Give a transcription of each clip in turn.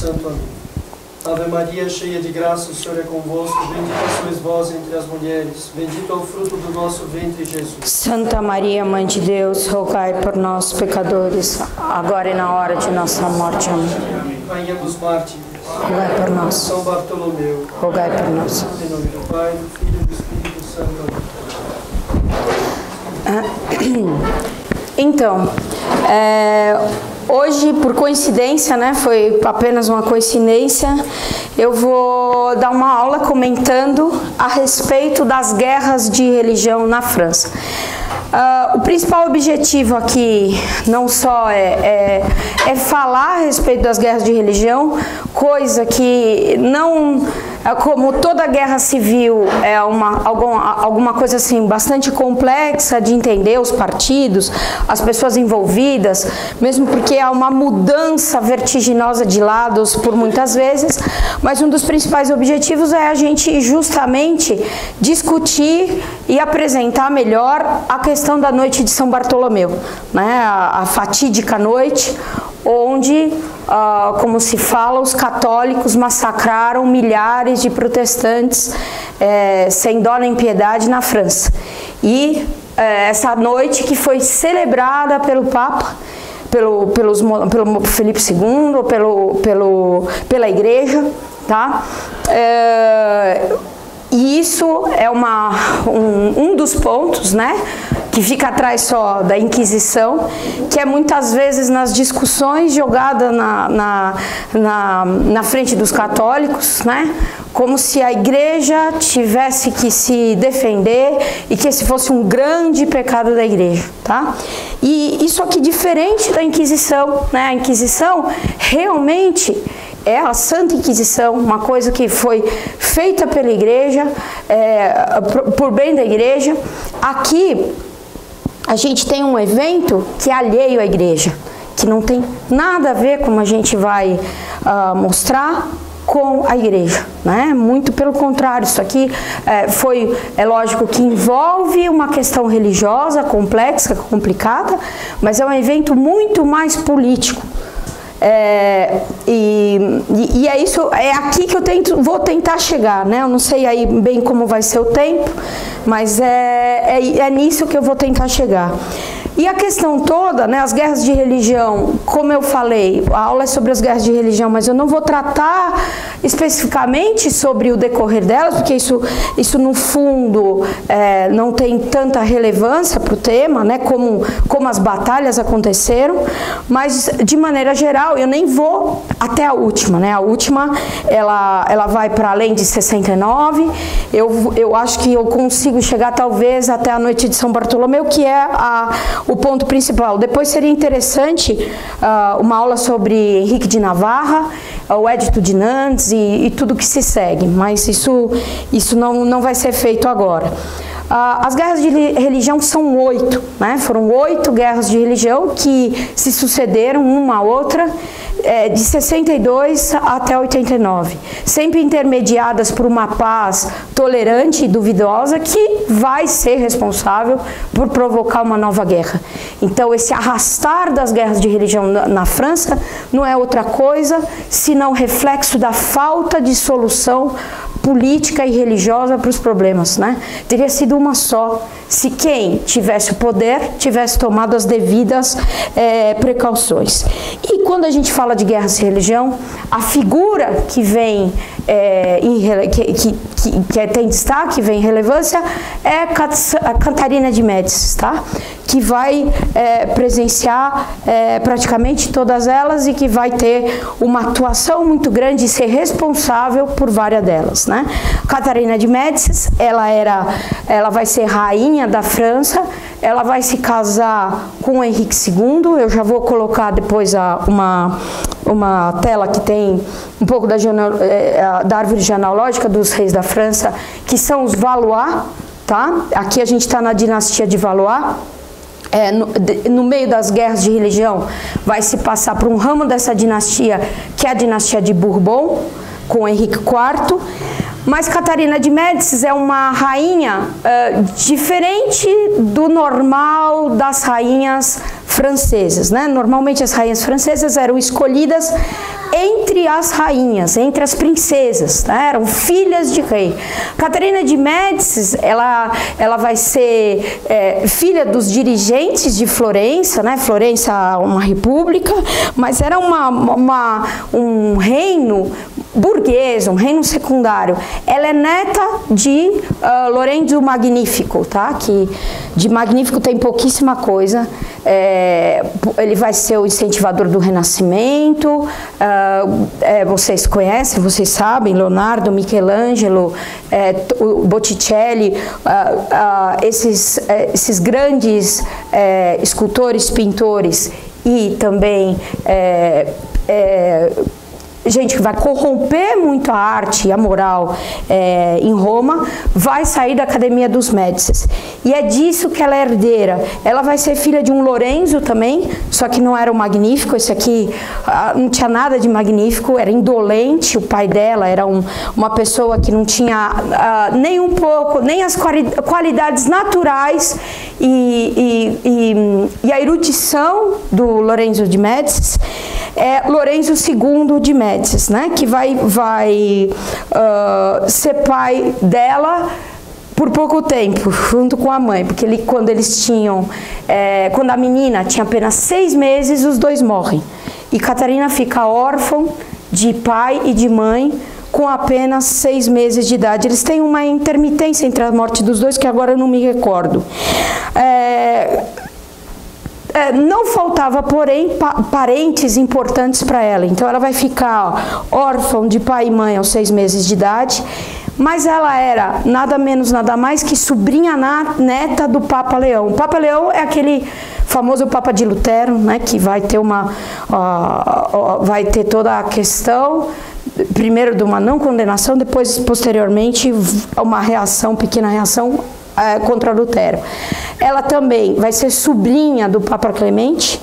Santo. Amém. Ave Maria, cheia de graça, o Senhor é convosco, bendita sois vós entre as mulheres, bendito é o fruto do nosso ventre, Jesus. Santa Maria, Mãe de Deus, rogai por nós, pecadores, agora e na hora de nossa morte. Amém. Rainha dos mártires, rogai por nós. São Bartolomeu, rogai por nós. Em nome do Pai, do Filho e do Espírito Santo. Amém. Então, hoje, por coincidência, né, foi apenas uma coincidência, eu vou dar uma aula comentando a respeito das guerras de religião na França. O principal objetivo aqui não só é falar a respeito das guerras de religião, coisa que não, como toda guerra civil é alguma coisa assim bastante complexa de entender, os partidos, as pessoas envolvidas, mesmo porque há uma mudança vertiginosa de lados por muitas vezes, mas um dos principais objetivos é a gente justamente discutir e apresentar melhor a questão da noite de São Bartolomeu, né? A fatídica noite onde, como se fala, os católicos massacraram milhares de protestantes sem dó nem piedade na França. E essa noite que foi celebrada pelo Papa, pelo Felipe II, pela Igreja, tá? E isso é um dos pontos, né, que fica atrás só da Inquisição, que é muitas vezes nas discussões jogada na frente dos católicos, né, como se a Igreja tivesse que se defender e que esse fosse um grande pecado da Igreja, tá? E isso aqui diferente da Inquisição, né? A Inquisição realmente é a Santa Inquisição, uma coisa que foi feita pela Igreja, por bem da Igreja. Aqui a gente tem um evento que é alheio à Igreja, que não tem nada a ver, como a gente vai mostrar, com a Igreja, né? Muito pelo contrário, isso aqui é lógico que envolve uma questão religiosa complexa, complicada, mas é um evento muito mais político. E é isso, é aqui que eu vou tentar chegar, né? Eu não sei aí bem como vai ser o tempo, mas é nisso que eu vou tentar chegar. E a questão toda, né, as guerras de religião, como eu falei, a aula é sobre as guerras de religião, mas eu não vou tratar especificamente sobre o decorrer delas, porque isso no fundo não tem tanta relevância para o tema, né, como as batalhas aconteceram, mas de maneira geral, eu nem vou até a última, né, a última ela vai para além de 69, eu acho que eu consigo chegar talvez até a noite de São Bartolomeu, que é o ponto principal. Depois seria interessante uma aula sobre Henrique de Navarra, o Edito de Nantes e tudo que se segue, mas isso não vai ser feito agora. As guerras de religião são 8, né? Foram 8 guerras de religião que se sucederam uma a outra, de 62 até 89, sempre intermediadas por uma paz tolerante e duvidosa que vai ser responsável por provocar uma nova guerra. Então esse arrastar das guerras de religião na França não é outra coisa senão reflexo da falta de solução política e religiosa para os problemas, né? Teria sido uma só, se quem tivesse o poder tivesse tomado as devidas precauções. E quando a gente fala de guerras de religião, a figura que vem que tem destaque, vem em relevância, é a Catarina de Médicis, tá? Que vai presenciar praticamente todas elas e que vai ter uma atuação muito grande e ser responsável por várias delas, né? Catarina de Médicis, ela vai ser rainha da França, ela vai se casar com Henrique II, eu já vou colocar depois uma tela que tem um pouco da árvore genealógica dos reis da França, que são os Valois, tá? Aqui a gente está na dinastia de Valois. No meio das guerras de religião vai se passar por um ramo dessa dinastia, que é a dinastia de Bourbon, com Henrique IV. Mas Catarina de Médicis é uma rainha diferente do normal das rainhas francesas, né? Normalmente as rainhas francesas eram escolhidas entre as rainhas, entre as princesas, né? Eram filhas de rei. Catarina de Médicis, ela vai ser filha dos dirigentes de Florença, né? Florença, uma república, mas era um reino burguês, um reino secundário. Ela é neta de Lorenzo Magnífico, tá? Que de Magnífico tem pouquíssima coisa. Ele vai ser o incentivador do Renascimento. Vocês conhecem, vocês sabem, Leonardo, Michelangelo, Botticelli, esses grandes escultores, pintores e também gente que vai corromper muito a arte e a moral em Roma, vai sair da Academia dos Médicis. E é disso que ela é herdeira. Ela vai ser filha de um Lorenzo também, só que não era o Magnífico. Esse aqui não tinha nada de magnífico, era indolente. O pai dela era uma pessoa que não tinha nem um pouco, nem as qualidades naturais e a erudição do Lorenzo de Médicis. É Lorenzo II de Médicis, né, que vai ser pai dela por pouco tempo, junto com a mãe, porque quando eles tinham, quando a menina tinha apenas 6 meses, os dois morrem. E Catarina fica órfã de pai e de mãe com apenas 6 meses de idade. Eles têm uma intermitência entre a morte dos dois que agora eu não me recordo. Não faltava, porém, parentes importantes para ela. Então, ela vai ficar órfã de pai e mãe aos 6 meses de idade, mas ela era nada menos, nada mais que sobrinha neta do Papa Leão. O Papa Leão é aquele famoso Papa de Lutero, né, que vai ter vai ter toda a questão, primeiro de uma não condenação, depois, posteriormente, uma reação, pequena reação contra Lutero. Ela também vai ser sobrinha do Papa Clemente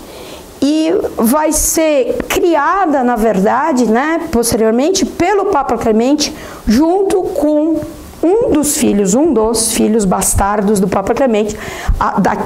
e vai ser criada, na verdade, né, posteriormente, pelo Papa Clemente, junto com um dos filhos bastardos do Papa Clemente.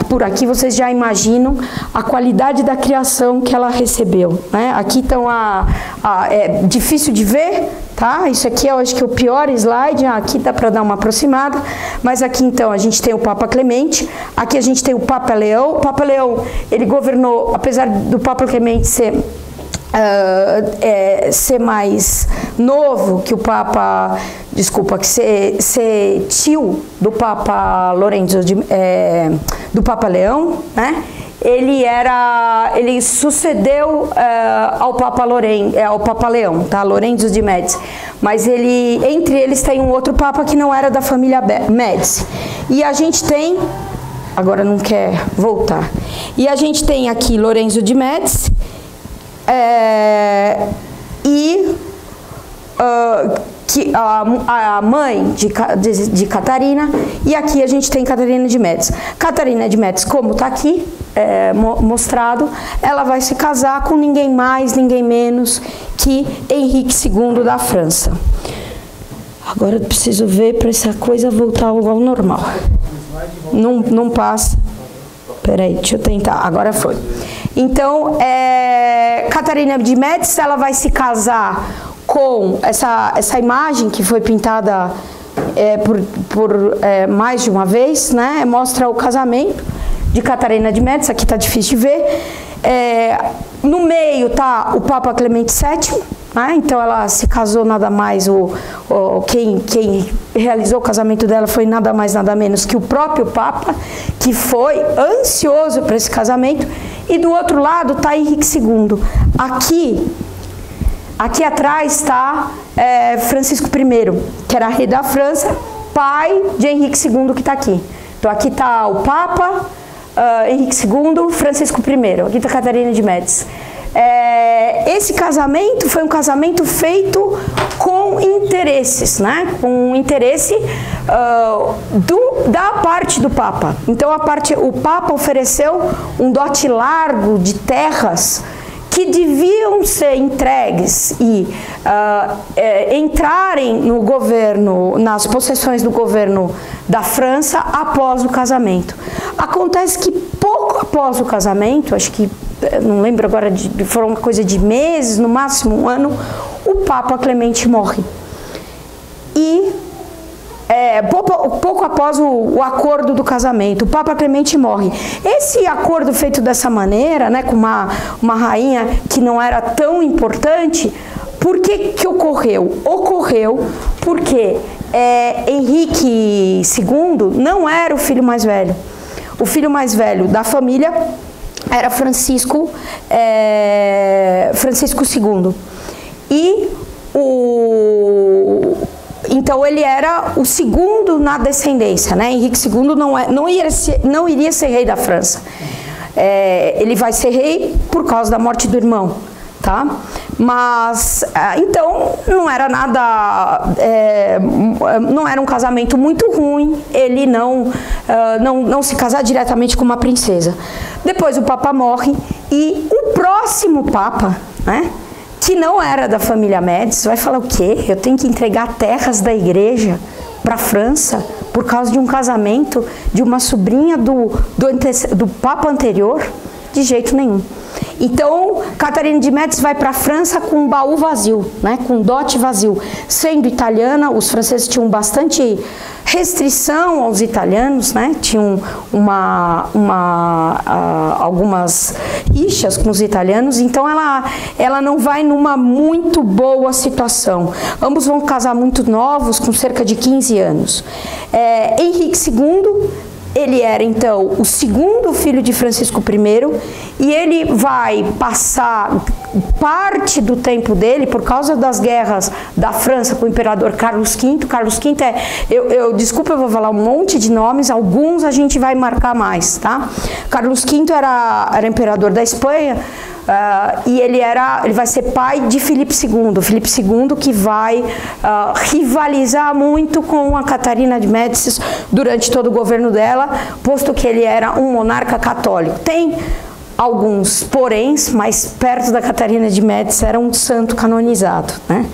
Por aqui vocês já imaginam a qualidade da criação que ela recebeu, né? Aqui estão é difícil de ver, tá? Isso aqui eu acho que é o pior slide. Aqui dá para dar uma aproximada, mas aqui então a gente tem o Papa Clemente, aqui a gente tem o Papa Leão. O Papa Leão, ele governou, apesar do Papa Clemente ser mais novo que o Papa, desculpa, que ser tio do Papa Lorenzo, do Papa Leão, né? Ele sucedeu ao Papa Leão, tá? Lorenzo de Médici. Mas entre eles tem um outro Papa que não era da família Médici. E a gente tem, agora não quer voltar. E a gente tem aqui Lorenzo de Médici, que a mãe de Catarina, e aqui a gente tem Catarina de Médicis. Catarina de Médicis, como está aqui mostrado, ela vai se casar com ninguém mais, ninguém menos que Henrique II da França. Agora eu preciso ver para essa coisa voltar ao normal. Não passa. Peraí, deixa eu tentar. Agora foi. Então, Catarina de Médicis, ela vai se casar com essa imagem que foi pintada por mais de uma vez, né? Mostra o casamento de Catarina de Médicis. Aqui está difícil de ver. No meio está o Papa Clemente VII, né? Então ela se casou nada mais, quem realizou o casamento dela foi nada mais, nada menos que o próprio Papa, que foi ansioso para esse casamento. E do outro lado está Henrique II. Aqui atrás está Francisco I, que era rei da França, pai de Henrique II, que está aqui. Então aqui está o Papa, Henrique II, Francisco I. Aqui está Catarina de Médicis. Esse casamento foi um casamento feito com interesses, né? Com interesse da parte do Papa. Então o Papa ofereceu um dote largo de terras que deviam ser entregues e entrarem no governo, nas possessões do governo da França após o casamento. Acontece que pouco pouco após o casamento, acho que, não lembro agora, foram uma coisa de meses, no máximo um ano, o Papa Clemente morre. E pouco após o acordo do casamento, o Papa Clemente morre. Esse acordo feito dessa maneira, né, com uma rainha que não era tão importante, por que ocorreu? Ocorreu porque Henrique II não era o filho mais velho. O filho mais velho da família era Francisco II. E então ele era o segundo na descendência, né? Henrique II não iria ser rei da França. Ele vai ser rei por causa da morte do irmão, tá? Mas, então, não era nada, não era um casamento muito ruim, ele não se casar diretamente com uma princesa. Depois o Papa morre e o próximo Papa, né, que não era da família Médici, vai falar o quê? Eu tenho que entregar terras da igreja para a França por causa de um casamento de uma sobrinha do Papa anterior? De jeito nenhum. Então, Catarina de Médici vai para a França com um baú vazio, né, com um dote vazio. Sendo italiana, os franceses tinham bastante restrição aos italianos, né, tinham algumas rixas com os italianos, então ela não vai numa muito boa situação. Ambos vão casar muito novos, com cerca de 15 anos. Henrique II, ele era, então, o segundo filho de Francisco I, e ele vai passar parte do tempo dele, por causa das guerras da França com o imperador Carlos V. Carlos V desculpa, eu vou falar um monte de nomes, alguns a gente vai marcar mais, tá? Carlos V era imperador da Espanha, e ele vai ser pai de Filipe II. Filipe II que vai rivalizar muito com a Catarina de Médici durante todo o governo dela, posto que ele era um monarca católico. Tem alguns poréns, mas perto da Catarina de Médici era um santo canonizado, né?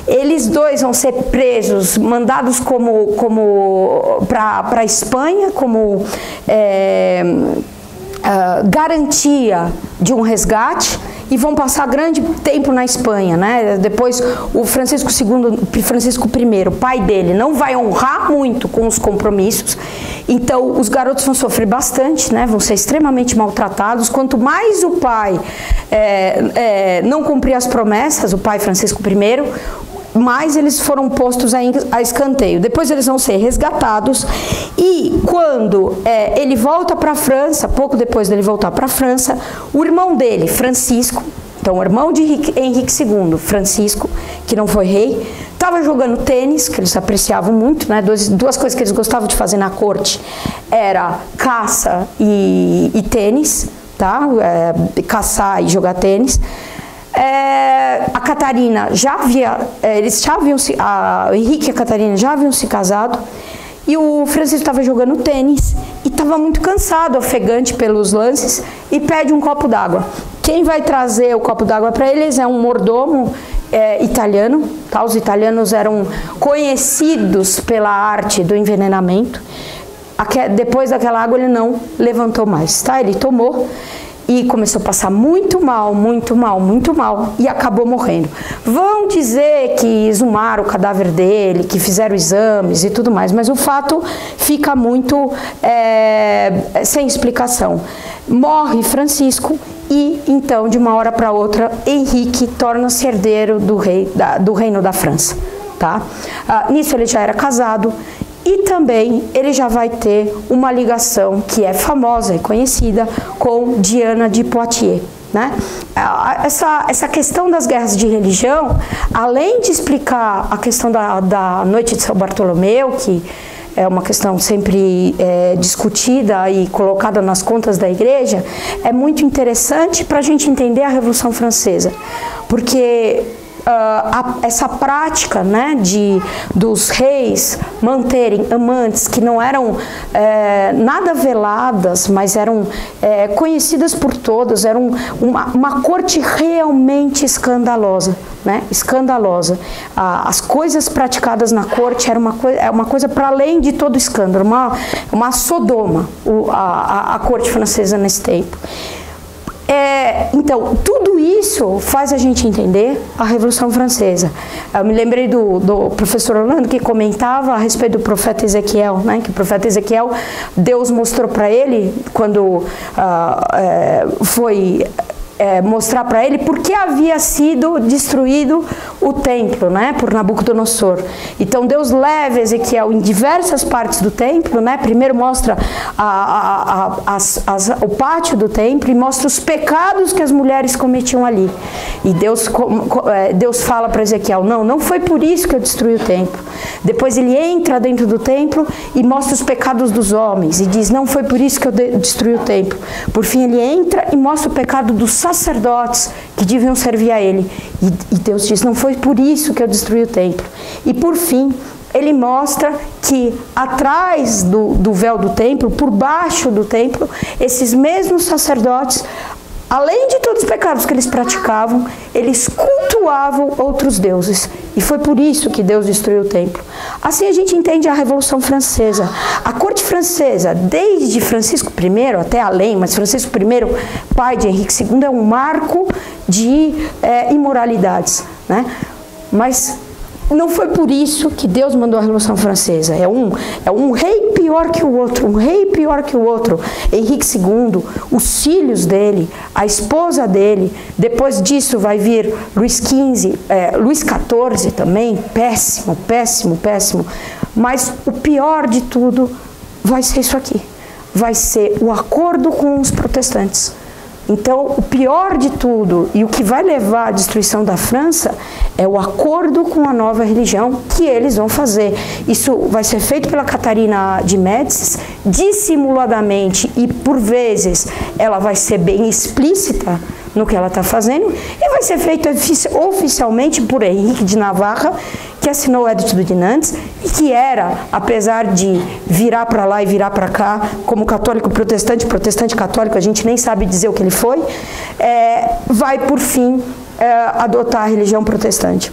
Eles dois vão ser presos, mandados para a Espanha, como garantia de um resgate, e vão passar grande tempo na Espanha, né? Depois o Francisco I, pai dele, não vai honrar muito com os compromissos, então os garotos vão sofrer bastante, né? Vão ser extremamente maltratados. Quanto mais o pai não cumprir as promessas, o pai Francisco I, mais eles foram postos a escanteio. Depois eles vão ser resgatados, e quando ele volta para a França, pouco depois dele voltar para a França, o irmão dele, Francisco, então o irmão de Henrique II, Francisco, que não foi rei, estava jogando tênis, que eles apreciavam muito, né? Duas coisas que eles gostavam de fazer na corte era caça e tênis, tá? Caçar e jogar tênis. A Catarina o Henrique e a Catarina já haviam se casado, e o Francisco estava jogando tênis e estava muito cansado, ofegante pelos lances, e pede um copo d'água. Quem vai trazer o copo d'água para eles é um mordomo italiano, tá? Os italianos eram conhecidos pela arte do envenenamento. Depois daquela água ele não levantou mais, tá? Ele tomou e começou a passar muito mal, e acabou morrendo. Vão dizer que exumaram o cadáver dele, que fizeram exames e tudo mais, mas o fato fica muito sem explicação. Morre Francisco e, então, de uma hora para outra, Henrique torna-se herdeiro do reino da França, tá? Nisso ele já era casado, e também ele já vai ter uma ligação que é famosa e conhecida com Diana de Poitiers, né? Essa questão das guerras de religião, além de explicar a questão da noite de São Bartolomeu, que é uma questão sempre discutida e colocada nas contas da igreja, é muito interessante para a gente entender a Revolução Francesa, porque essa prática, né, dos reis manterem amantes que não eram nada veladas, mas eram conhecidas por todos, eram uma corte realmente escandalosa, né, escandalosa. As coisas praticadas na corte era uma coisa para além de todo escândalo, uma Sodoma, a corte francesa nesse tempo. Então, tudo isso faz a gente entender a Revolução Francesa. Eu me lembrei do professor Orlando que comentava a respeito do profeta Ezequiel, né? Que o profeta Ezequiel, Deus mostrou para ele, quando foi mostrar para ele por que havia sido destruído o templo, né, por Nabucodonosor. Então Deus leva Ezequiel em diversas partes do templo, né, primeiro mostra o pátio do templo e mostra os pecados que as mulheres cometiam ali. E Deus fala para Ezequiel, não foi por isso que eu destruí o templo. Depois ele entra dentro do templo e mostra os pecados dos homens e diz, não foi por isso que eu destruí o templo. Por fim ele entra e mostra o pecado dos sacerdotes que deviam servir a ele. E Deus diz, não foi por isso que eu destruí o templo. E por fim, ele mostra que atrás do véu do templo, por baixo do templo, esses mesmos sacerdotes, além de todos os pecados que eles praticavam, eles cultuavam outros deuses. E foi por isso que Deus destruiu o templo. Assim a gente entende a Revolução Francesa. A corte francesa, desde Francisco I até além, mas Francisco I, pai de Henrique II, é um marco de imoralidades, né? Mas não foi por isso que Deus mandou a Revolução Francesa. É um rei pior que o outro, um rei pior que o outro. Henrique II, os filhos dele, a esposa dele. Depois disso vai vir Luís XV, Luís XIV também, péssimo, péssimo, péssimo. Mas o pior de tudo vai ser isso aqui. Vai ser o acordo com os protestantes. Então, o pior de tudo e o que vai levar à destruição da França é o acordo com a nova religião que eles vão fazer. Isso vai ser feito pela Catarina de Médicis, dissimuladamente, e por vezes ela vai ser bem explícita no que ela está fazendo, e vai ser feito oficialmente por Henrique de Navarra, que assinou o Edito de Nantes, e que era, apesar de virar para lá e virar para cá, como católico protestante, protestante católico, a gente nem sabe dizer o que ele foi, vai por fim adotar a religião protestante.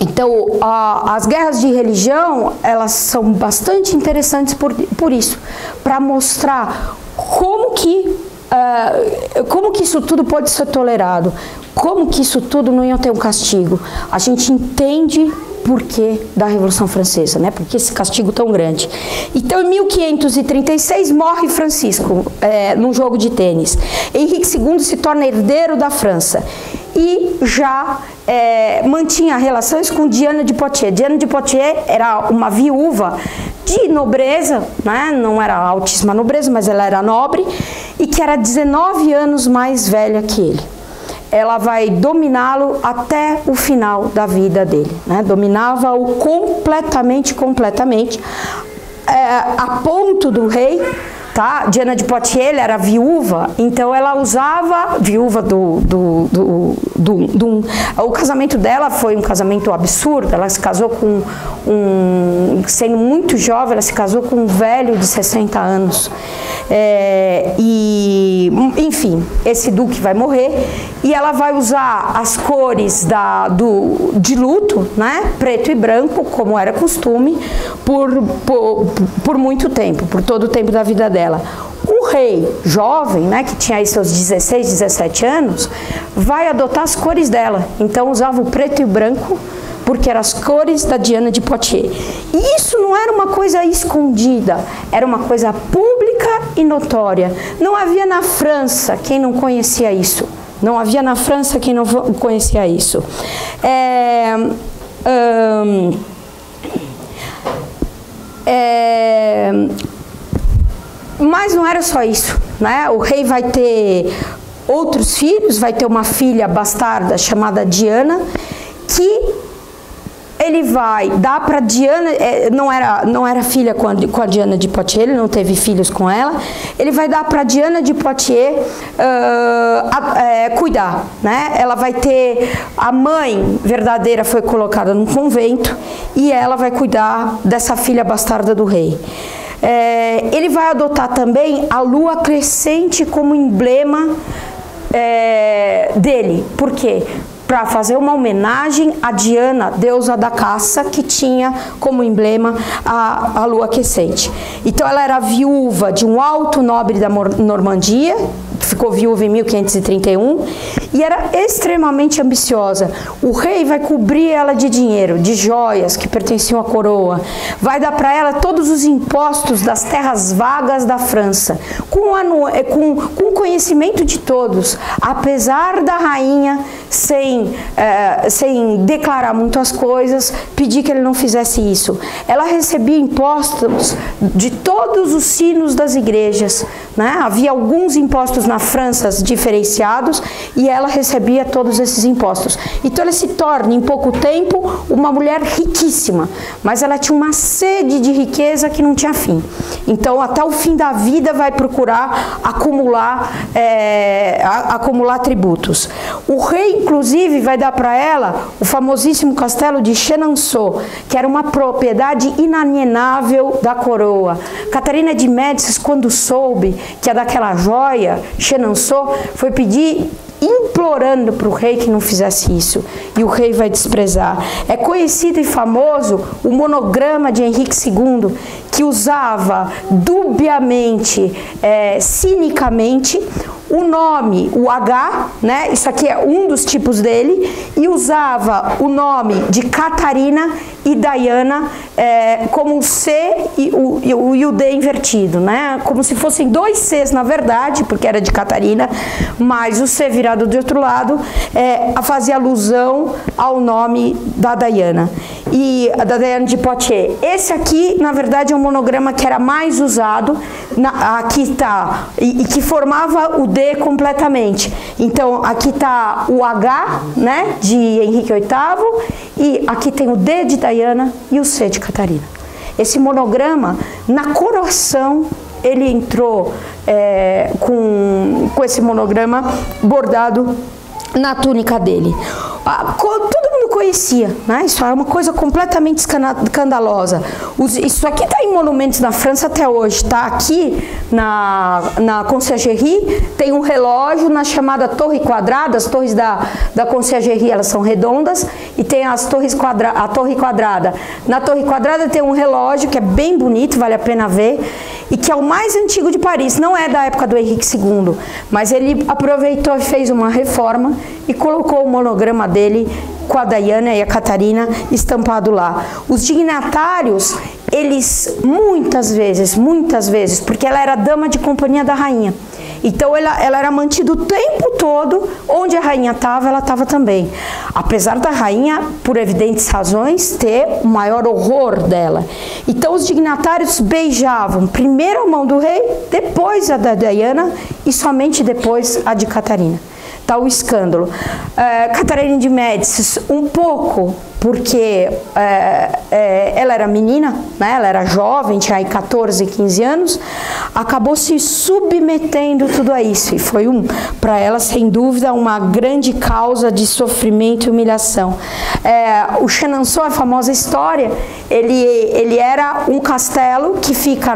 Então, as guerras de religião, elas são bastante interessantes por isso, para mostrar como que isso tudo pode ser tolerado, como que isso tudo não ia ter um castigo. A gente entende por que da Revolução Francesa, né? Por que esse castigo tão grande. Então, em 1536, morre Francisco, num jogo de tênis. Henrique II se torna herdeiro da França e já mantinha relações com Diana de Poitiers. Diana de Poitiers era uma viúva de nobreza, né? Não era altíssima nobreza, mas ela era nobre, e que era 19 anos mais velha que ele. Ela vai dominá-lo até o final da vida dele, né? Dominava-o completamente, a ponto do rei, tá? Diana de Poitiers, ela era viúva, então ela usava, viúva o casamento dela foi um casamento absurdo. Ela se casou com sendo muito jovem, ela se casou com um velho de 60 anos. Enfim, esse duque vai morrer e ela vai usar as cores de luto, né? Preto e branco, como era costume, por muito tempo, por todo o tempo da vida dela. O rei jovem, né, que tinha aí seus 16, 17 anos, vai adotar as cores dela. Então usava o preto e o branco, porque eram as cores da Diana de Poitiers. E isso não era uma coisa escondida, era uma coisa pública e notória. Não havia na França quem não conhecia isso. Não havia na França quem não conhecia isso. Mas não era só isso, né? O rei vai ter outros filhos, vai ter uma filha bastarda chamada Diana, que ele vai dar para Diana, não era filha com a Diana de Poitiers, ele não teve filhos com ela, ele vai dar para Diana de Poitiers cuidar, né? Ela vai ter, a mãe verdadeira foi colocada num convento e ela vai cuidar dessa filha bastarda do rei. Ele vai adotar também a lua crescente como emblema dele. Por quê? Para fazer uma homenagem a Diana, deusa da caça, que tinha como emblema a lua crescente. Então ela era viúva de um alto nobre da Normandia, ficou viúva em 1531, e era extremamente ambiciosa. O rei vai cobrir ela de dinheiro, de joias que pertenciam à coroa, vai dar para ela todos os impostos das terras vagas da França, com conhecimento de todos, apesar da rainha sem declarar muitas coisas, pedir que ele não fizesse isso. Ela recebia impostos de todos os sinos das igrejas, né? Havia alguns impostos na França diferenciados e ela recebia todos esses impostos. Então ela se torna, em pouco tempo, uma mulher riquíssima, mas ela tinha uma sede de riqueza que não tinha fim. Então até o fim da vida vai procurar acumular tributos. O rei, inclusive, vai dar para ela o famosíssimo castelo de Chenonceau, que era uma propriedade inalienável da coroa. Catarina de Médicis, quando soube que é daquela joia, Chenonceau, foi pedir, implorando para o rei que não fizesse isso, e o rei vai desprezar. É conhecido e famoso o monograma de Henrique II, que usava dubiamente, cinicamente, o nome, o H, né? Isso aqui é um dos tipos dele, e usava o nome de Catarina e Diana como um C e o D invertido, né? Como se fossem dois Cs na verdade, porque era de Catarina, mas o C virado do outro lado fazia alusão ao nome da Diana. E da Diana de Poitiers. Esse aqui, na verdade, é um monograma que era mais usado, aqui está, e que formava o D completamente. Então, aqui está o H, né, de Henrique VIII, e aqui tem o D de Diana e o C de Catarina. Esse monograma, na coroação, ele entrou com esse monograma bordado na túnica dele. Todo mundo conhecia, né? Isso é uma coisa completamente escandalosa. Isso aqui está em monumentos na França até hoje. Está aqui na Conciergerie, tem um relógio na chamada Torre Quadrada. As torres da Conciergerie, elas são redondas, e tem a Torre Quadrada. Na Torre Quadrada tem um relógio que é bem bonito, vale a pena ver, e que é o mais antigo de Paris. Não é da época do Henrique II, mas ele aproveitou e fez uma reforma e colocou o monograma dele com a Diana e a Catarina estampado lá. Os dignatários, eles muitas vezes, porque ela era dama de companhia da rainha, então ela era mantida o tempo todo, onde a rainha estava, ela estava também. Apesar da rainha, por evidentes razões, ter o maior horror dela. Então os dignatários beijavam primeiro a mão do rei, depois a da Diana e somente depois a de Catarina. Tá o escândalo. Catarina de Médicis, um pouco, porque ela era menina, né? Ela era jovem, tinha aí 14, 15 anos, acabou se submetendo tudo a isso. E foi, para ela, sem dúvida, uma grande causa de sofrimento e humilhação. O Chenonceau, a famosa história, ele era um castelo que fica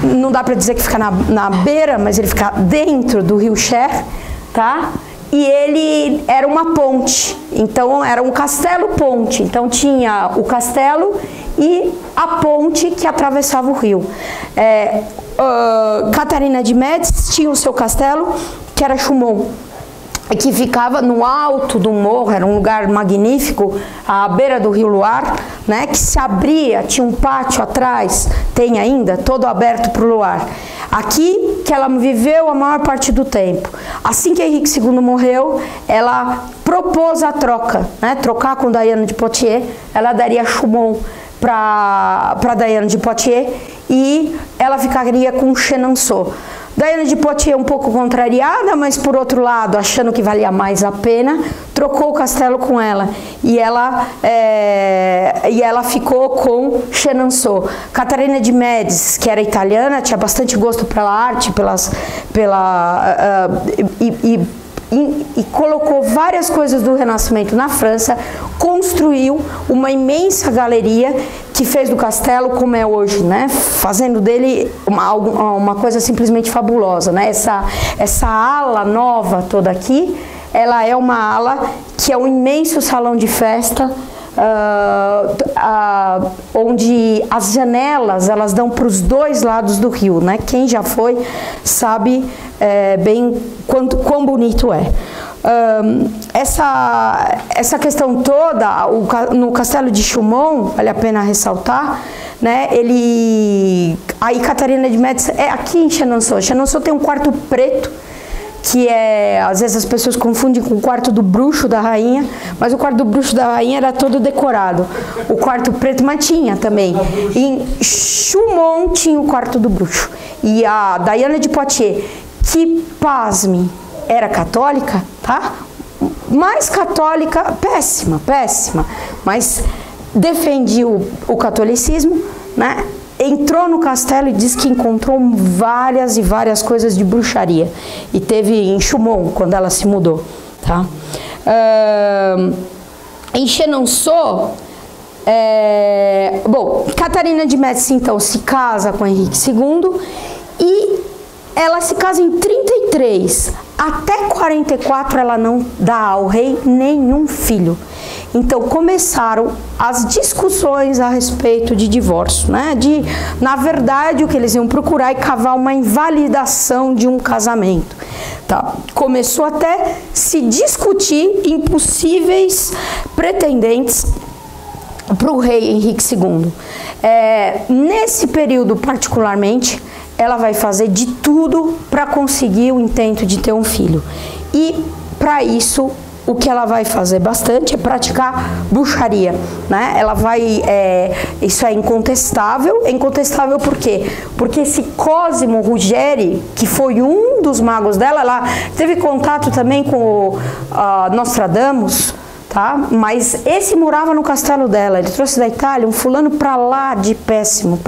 não dá para dizer que fica na beira, mas ele fica dentro do rio Cher, tá? E ele era uma ponte, então era um castelo-ponte. Então tinha o castelo e a ponte que atravessava o rio. Catarina de Médicis tinha o seu castelo, que era Chaumont, que ficava no alto do morro, era um lugar magnífico, à beira do rio Loire, né, que se abria, tinha um pátio atrás, tem ainda, todo aberto para o Loire. Aqui que ela viveu a maior parte do tempo. Assim que Henrique II morreu, ela propôs a troca, né, trocar com Diana de Poitiers, ela daria Chaumont para Diana de Poitiers e ela ficaria com Chenonceau. Diana de Poitiers um pouco contrariada, mas por outro lado, achando que valia mais a pena, trocou o castelo com ela. E ela ficou com Chenonceau. Catarina de Médici, que era italiana, tinha bastante gosto pela arte, e colocou várias coisas do Renascimento na França, construiu uma imensa galeria que fez do castelo como é hoje, né? Fazendo dele uma coisa simplesmente fabulosa, né? Essa ala nova toda aqui, ela é uma ala que é um imenso salão de festa, onde as janelas elas dão para os dois lados do rio, né? Quem já foi sabe bem quão bonito é. Essa questão toda, no Castelo de Chaumont, vale a pena ressaltar, né? Aí Catarina de Médici é aqui em Chenonceau. Chenonceau tem um quarto preto, que às vezes as pessoas confundem com o quarto do bruxo da rainha, mas o quarto do bruxo da rainha era todo decorado. O quarto preto, mas tinha também. Em Chaumont tinha o quarto do bruxo. E a Diana de Poitiers, que, pasme, era católica, tá? Mais católica, péssima, mas defendia o catolicismo, né? Entrou no castelo e disse que encontrou várias e várias coisas de bruxaria. E teve em Chaumont, quando ela se mudou, tá? Em Chenonceau, bom, Catarina de Médici, então, se casa com Henrique II e ela se casa em 33. Até 44 ela não dá ao rei nenhum filho. Então começaram as discussões a respeito de divórcio, né? Na verdade, o que eles iam procurar é cavar uma invalidação de um casamento. Tá? Começou até se discutir impossíveis pretendentes para o rei Henrique II. Nesse período particularmente, ela vai fazer de tudo para conseguir o intento de ter um filho. E para isso, o que ela vai fazer bastante é praticar bruxaria, né? Ela vai, isso é incontestável. É incontestável por quê? Porque esse Cosimo Ruggeri, que foi um dos magos dela, ela teve contato também com o Nostradamus, tá? Mas esse morava no castelo dela. Ele trouxe da Itália um fulano pra lá de péssimo,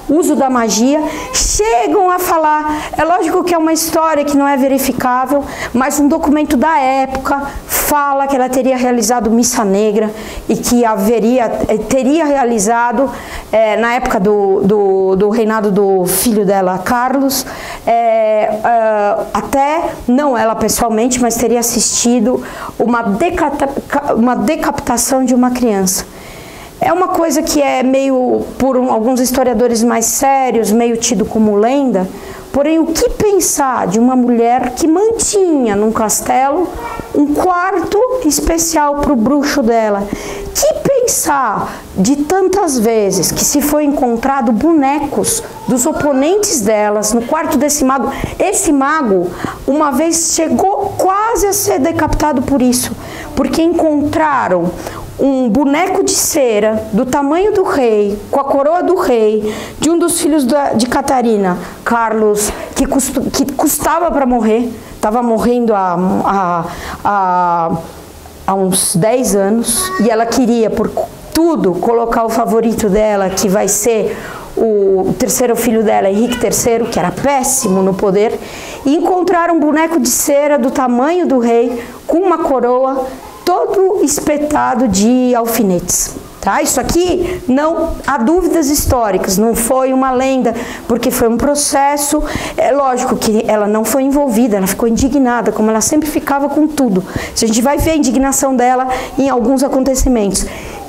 uso da magia, chegam a falar, é lógico que é uma história que não é verificável, mas um documento da época fala que ela teria realizado missa negra e que teria realizado, na época do reinado do filho dela, Carlos, até, não ela pessoalmente, mas teria assistido uma decapitação de uma criança. É uma coisa que é meio, por alguns historiadores mais sérios, meio tido como lenda, porém o que pensar de uma mulher que mantinha num castelo um quarto especial para o bruxo dela? Que pensar de tantas vezes que se foi encontrado bonecos dos oponentes delas no quarto desse mago? Esse mago uma vez chegou quase a ser decapitado por isso, porque encontraram um boneco de cera do tamanho do rei, com a coroa do rei, de um dos filhos de Catarina, Carlos, que custava para morrer, estava morrendo há uns 10 anos, e ela queria, por tudo, colocar o favorito dela, que vai ser o terceiro filho dela, Henrique III, que era péssimo no poder, e encontraram um boneco de cera do tamanho do rei, com uma coroa, todo espetado de alfinetes. Tá? Isso aqui não há dúvidas históricas, não foi uma lenda, porque foi um processo. É lógico que ela não foi envolvida, ela ficou indignada, como ela sempre ficava com tudo. A gente vai ver a indignação dela em alguns acontecimentos.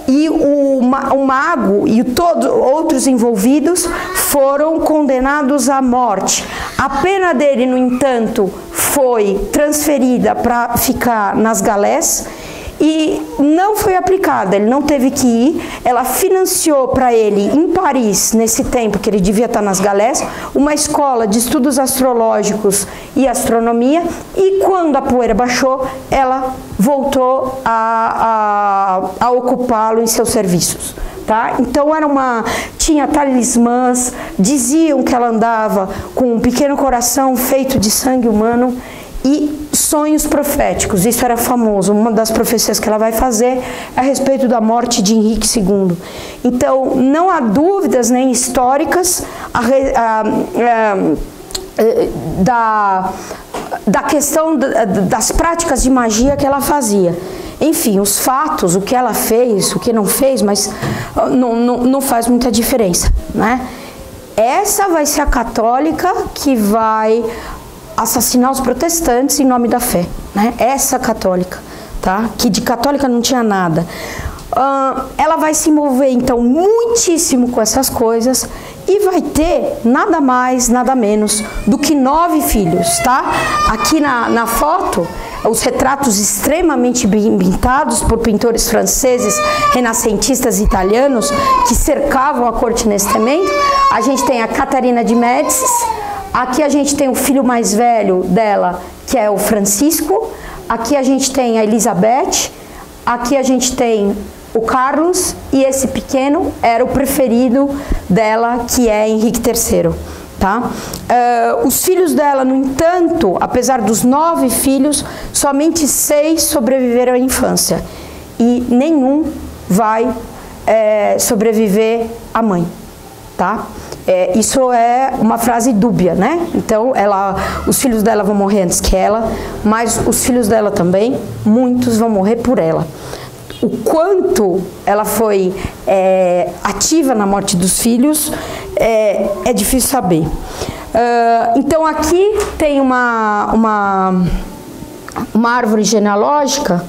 E o mago e todos outros envolvidos foram condenados à morte. A pena dele, no entanto, foi transferida para ficar nas galés e não foi aplicada, ele não teve que ir. Ela financiou para ele, em Paris, nesse tempo que ele devia estar nas galés, uma escola de estudos astrológicos e astronomia, e quando a poeira baixou, ela voltou a ocupá-lo em seus serviços. tá? Então tinha talismãs, diziam que ela andava com um pequeno coração feito de sangue humano e sonhos proféticos. Isso era famoso. Uma das profecias que ela vai fazer é a respeito da morte de Henrique II. Então, não há dúvidas nem históricas da questão das práticas de magia que ela fazia. Enfim, os fatos, o que ela fez, o que não fez, mas não faz muita diferença, né? Essa vai ser a católica que vai assassinar os protestantes em nome da fé, né? Essa católica, tá? Que de católica não tinha nada. Ela vai se envolver, então, muitíssimo com essas coisas e vai ter nada mais, nada menos do que 9 filhos, tá? Aqui na foto, os retratos extremamente bem pintados por pintores franceses, renascentistas italianos, que cercavam a corte nesse momento. A gente tem a Catarina de Médicis, aqui a gente tem o filho mais velho dela, que é o Francisco, aqui a gente tem a Elizabeth, aqui a gente tem o Carlos, e esse pequeno era o preferido dela, que é Henrique III. Tá? Os filhos dela, no entanto, apesar dos 9 filhos, somente 6 sobreviveram à infância e nenhum vai sobreviver à mãe, tá? Isso é uma frase dúbia, né? Então, os filhos dela vão morrer antes que ela, mas os filhos dela também, muitos vão morrer por ela. O quanto ela foi ativa na morte dos filhos é difícil saber. Então aqui tem uma árvore genealógica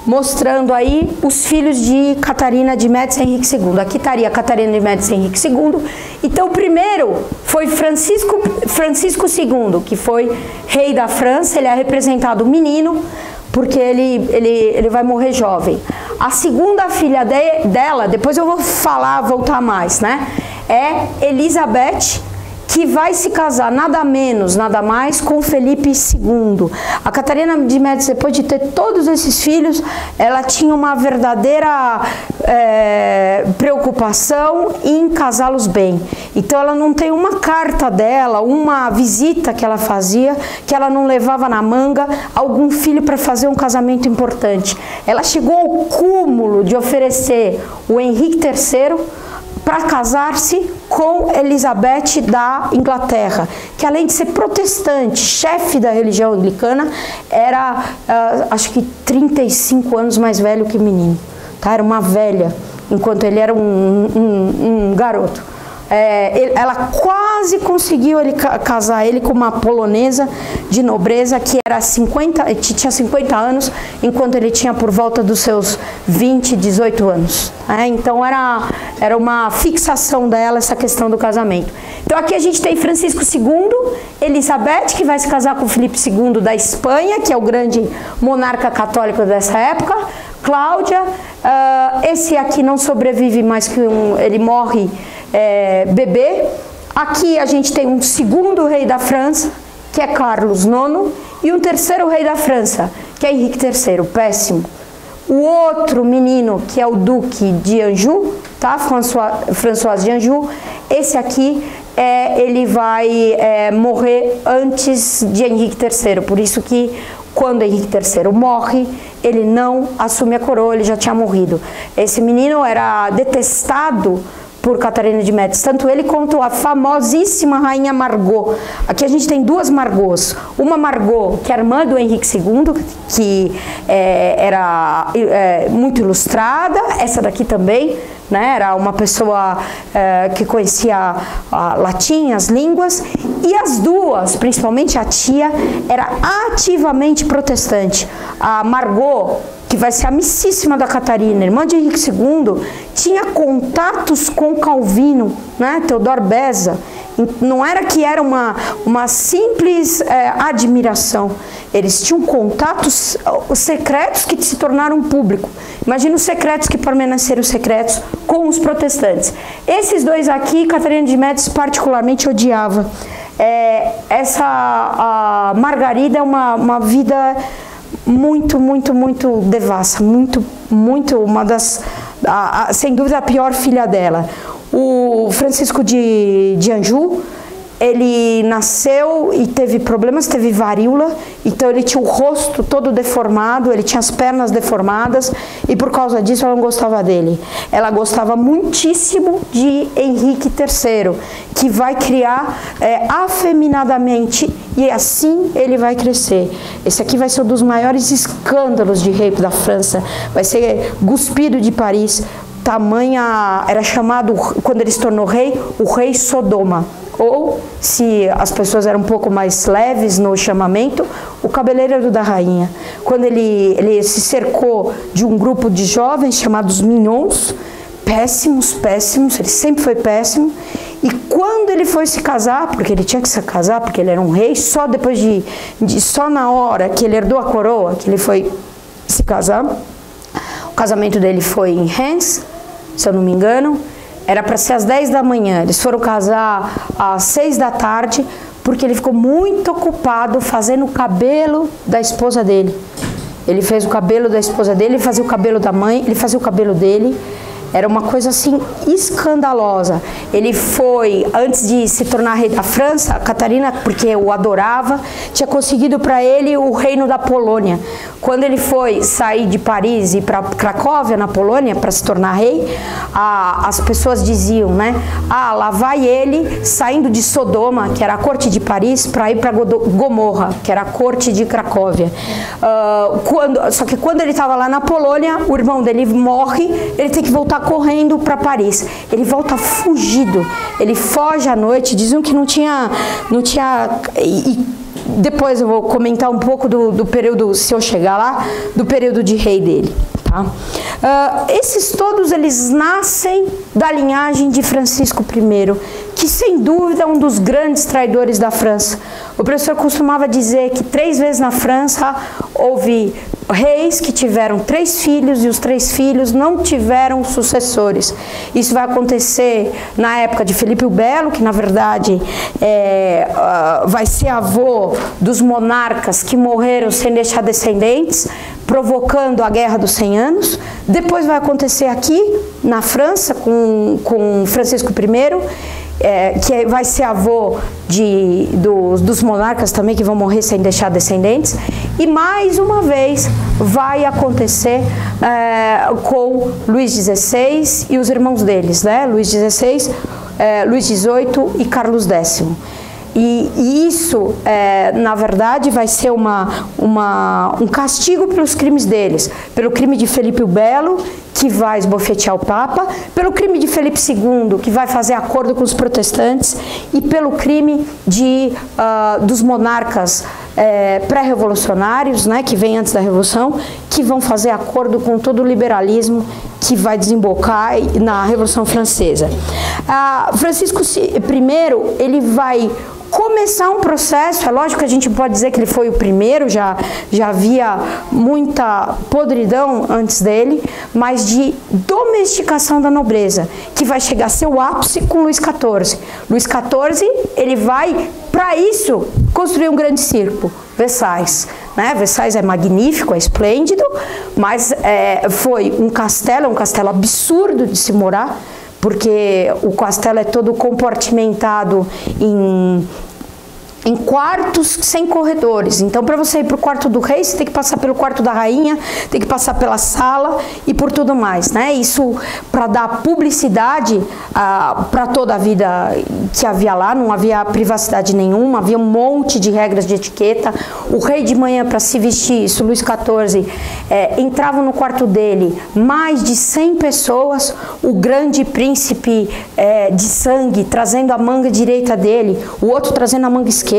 mostrando aí os filhos de Catarina de Médicis e Henrique II. Aqui estaria Catarina de Médicis e Henrique II. Então o primeiro foi Francisco II, que foi rei da França. Ele é representado menino, porque ele vai morrer jovem. A segunda filha dela, depois eu vou voltar mais, né? É Elizabeth, que vai se casar nada menos, nada mais com Felipe II. A Catarina de Médicis, depois de ter todos esses filhos, ela tinha uma verdadeira preocupação em casá-los bem. Então ela não tem uma carta dela, uma visita que ela fazia, que ela não levava na manga algum filho para fazer um casamento importante. Ela chegou ao cúmulo de oferecer o Henrique III para casar-se com Elizabeth da Inglaterra, que além de ser protestante, chefe da religião anglicana, era, acho que 35 anos mais velho que o menino, tá? Era uma velha, enquanto ele era um garoto. Ela quase conseguiu casar ele com uma polonesa de nobreza que tinha 50 anos, enquanto ele tinha por volta dos seus 20, 18 anos. Então era uma fixação dela essa questão do casamento. Então aqui a gente tem Francisco II, Elizabeth, que vai se casar com Felipe II da Espanha, que é o grande monarca católico dessa época, Cláudia. Esse aqui não sobrevive mais que ele morre bebê. Aqui a gente tem um segundo rei da França, que é Carlos IX, e um terceiro rei da França, que é Henrique III, péssimo. O outro menino, que é o Duque de Anjou, tá? François de Anjou, esse aqui ele vai morrer antes de Henrique III, por isso que quando Henrique III morre, ele não assume a coroa, ele já tinha morrido. Esse menino era detestado por Catarina de Médicis, tanto ele quanto a famosíssima rainha Margot. Aqui a gente tem 2 Margots. Uma Margot, que é irmã do Henrique II, que era muito ilustrada, essa daqui também, né? Era uma pessoa que conhecia latim, as línguas, e as duas, principalmente a tia, era ativamente protestante. A Margot, que vai ser amicíssima da Catarina, irmã de Henrique II, tinha contatos com Calvino, né? Teodoro Beza. Não era que era uma simples admiração. Eles tinham contatos secretos que se tornaram público. Imagina os secretos que permaneceram secretos com os protestantes. Esses 2 aqui, Catarina de Médicis particularmente odiava. A Margarida é uma vida muito devassa, uma das sem dúvida, a pior filha dela. O Francisco de Anjou, ele nasceu e teve problemas, teve varíola, então ele tinha o rosto todo deformado, ele tinha as pernas deformadas e por causa disso ela não gostava dele. Ela gostava muitíssimo de Henrique III, que vai criar afeminadamente e assim ele vai crescer. Esse aqui vai ser um dos maiores escândalos de rei da França, vai ser cuspido de Paris. Tamanha, era chamado, quando ele se tornou rei, o rei Sodoma. Ou, se as pessoas eram um pouco mais leves no chamamento, o cabeleireiro da rainha. Quando ele se cercou de um grupo de jovens chamados mignons, péssimos, ele sempre foi péssimo. E quando ele foi se casar, porque ele tinha que se casar, porque ele era um rei, só depois só na hora que ele herdou a coroa, que ele foi se casar. O casamento dele foi em Reims, se eu não me engano. Era para ser às 10 da manhã, eles foram casar às 6 da tarde, porque ele ficou muito ocupado fazendo o cabelo da esposa dele. Ele fez o cabelo da esposa dele, ele fazia o cabelo da mãe, ele fazia o cabelo dele. Era uma coisa assim escandalosa. Ele foi, antes de se tornar rei da França, a Catarina, porque o adorava, tinha conseguido para ele o reino da Polônia. Quando ele foi sair de Paris e para Cracóvia, na Polônia, para se tornar rei, as pessoas diziam, né? Lá vai ele saindo de Sodoma, que era a corte de Paris, para ir para Gomorra, que era a corte de Cracóvia. Só que quando ele estava lá na Polônia, o irmão dele morre, ele tem que voltar correndo para Paris. Ele volta fugido, ele foge à noite, diziam que não tinha e depois eu vou comentar um pouco do período, se eu chegar lá, do período de rei dele. Tá? Esses todos, eles nascem da linhagem de Francisco I, que sem dúvida é um dos grandes traidores da França. O professor costumava dizer que 3 vezes na França houve reis que tiveram 3 filhos e os 3 filhos não tiveram sucessores. Isso vai acontecer na época de Felipe o Belo, que na verdade vai ser avô dos monarcas que morreram sem deixar descendentes, provocando a Guerra dos 100 Anos. Depois vai acontecer aqui na França com Francisco I, que vai ser avô dos monarcas também, que vão morrer sem deixar descendentes. E mais uma vez vai acontecer com Luís XVI e os irmãos deles, né? Luís XVI, Luís XVIII e Carlos X. E isso, na verdade, vai ser um castigo pelos crimes deles. Pelo crime de Felipe o Belo, que vai esbofetear o Papa, pelo crime de Felipe II, que vai fazer acordo com os protestantes, e pelo crime dos monarcas pré-revolucionários, né, que vem antes da Revolução, que vão fazer acordo com todo o liberalismo que vai desembocar na Revolução Francesa. Francisco I, ele vai começar um processo, é lógico que a gente pode dizer que ele foi o primeiro, já havia muita podridão antes dele, mas de domesticação da nobreza, que vai chegar a seu ápice com Luís XIV. Luís XIV, ele vai, para isso, construir um grande circo, Versailles. Né? Versailles é magnífico, é esplêndido, mas foi um castelo absurdo de se morar, porque o castelo é todo compartimentado em quartos sem corredores. Então, para você ir para o quarto do rei, você tem que passar pelo quarto da rainha, tem que passar pela sala e por tudo mais, né? Isso para dar publicidade para toda a vida que havia lá, não havia privacidade nenhuma, havia um monte de regras de etiqueta. O rei de manhã, para se vestir, isso, Luís XIV, entrava no quarto dele mais de 100 pessoas, o grande príncipe de sangue trazendo a manga direita dele, o outro trazendo a manga esquerda,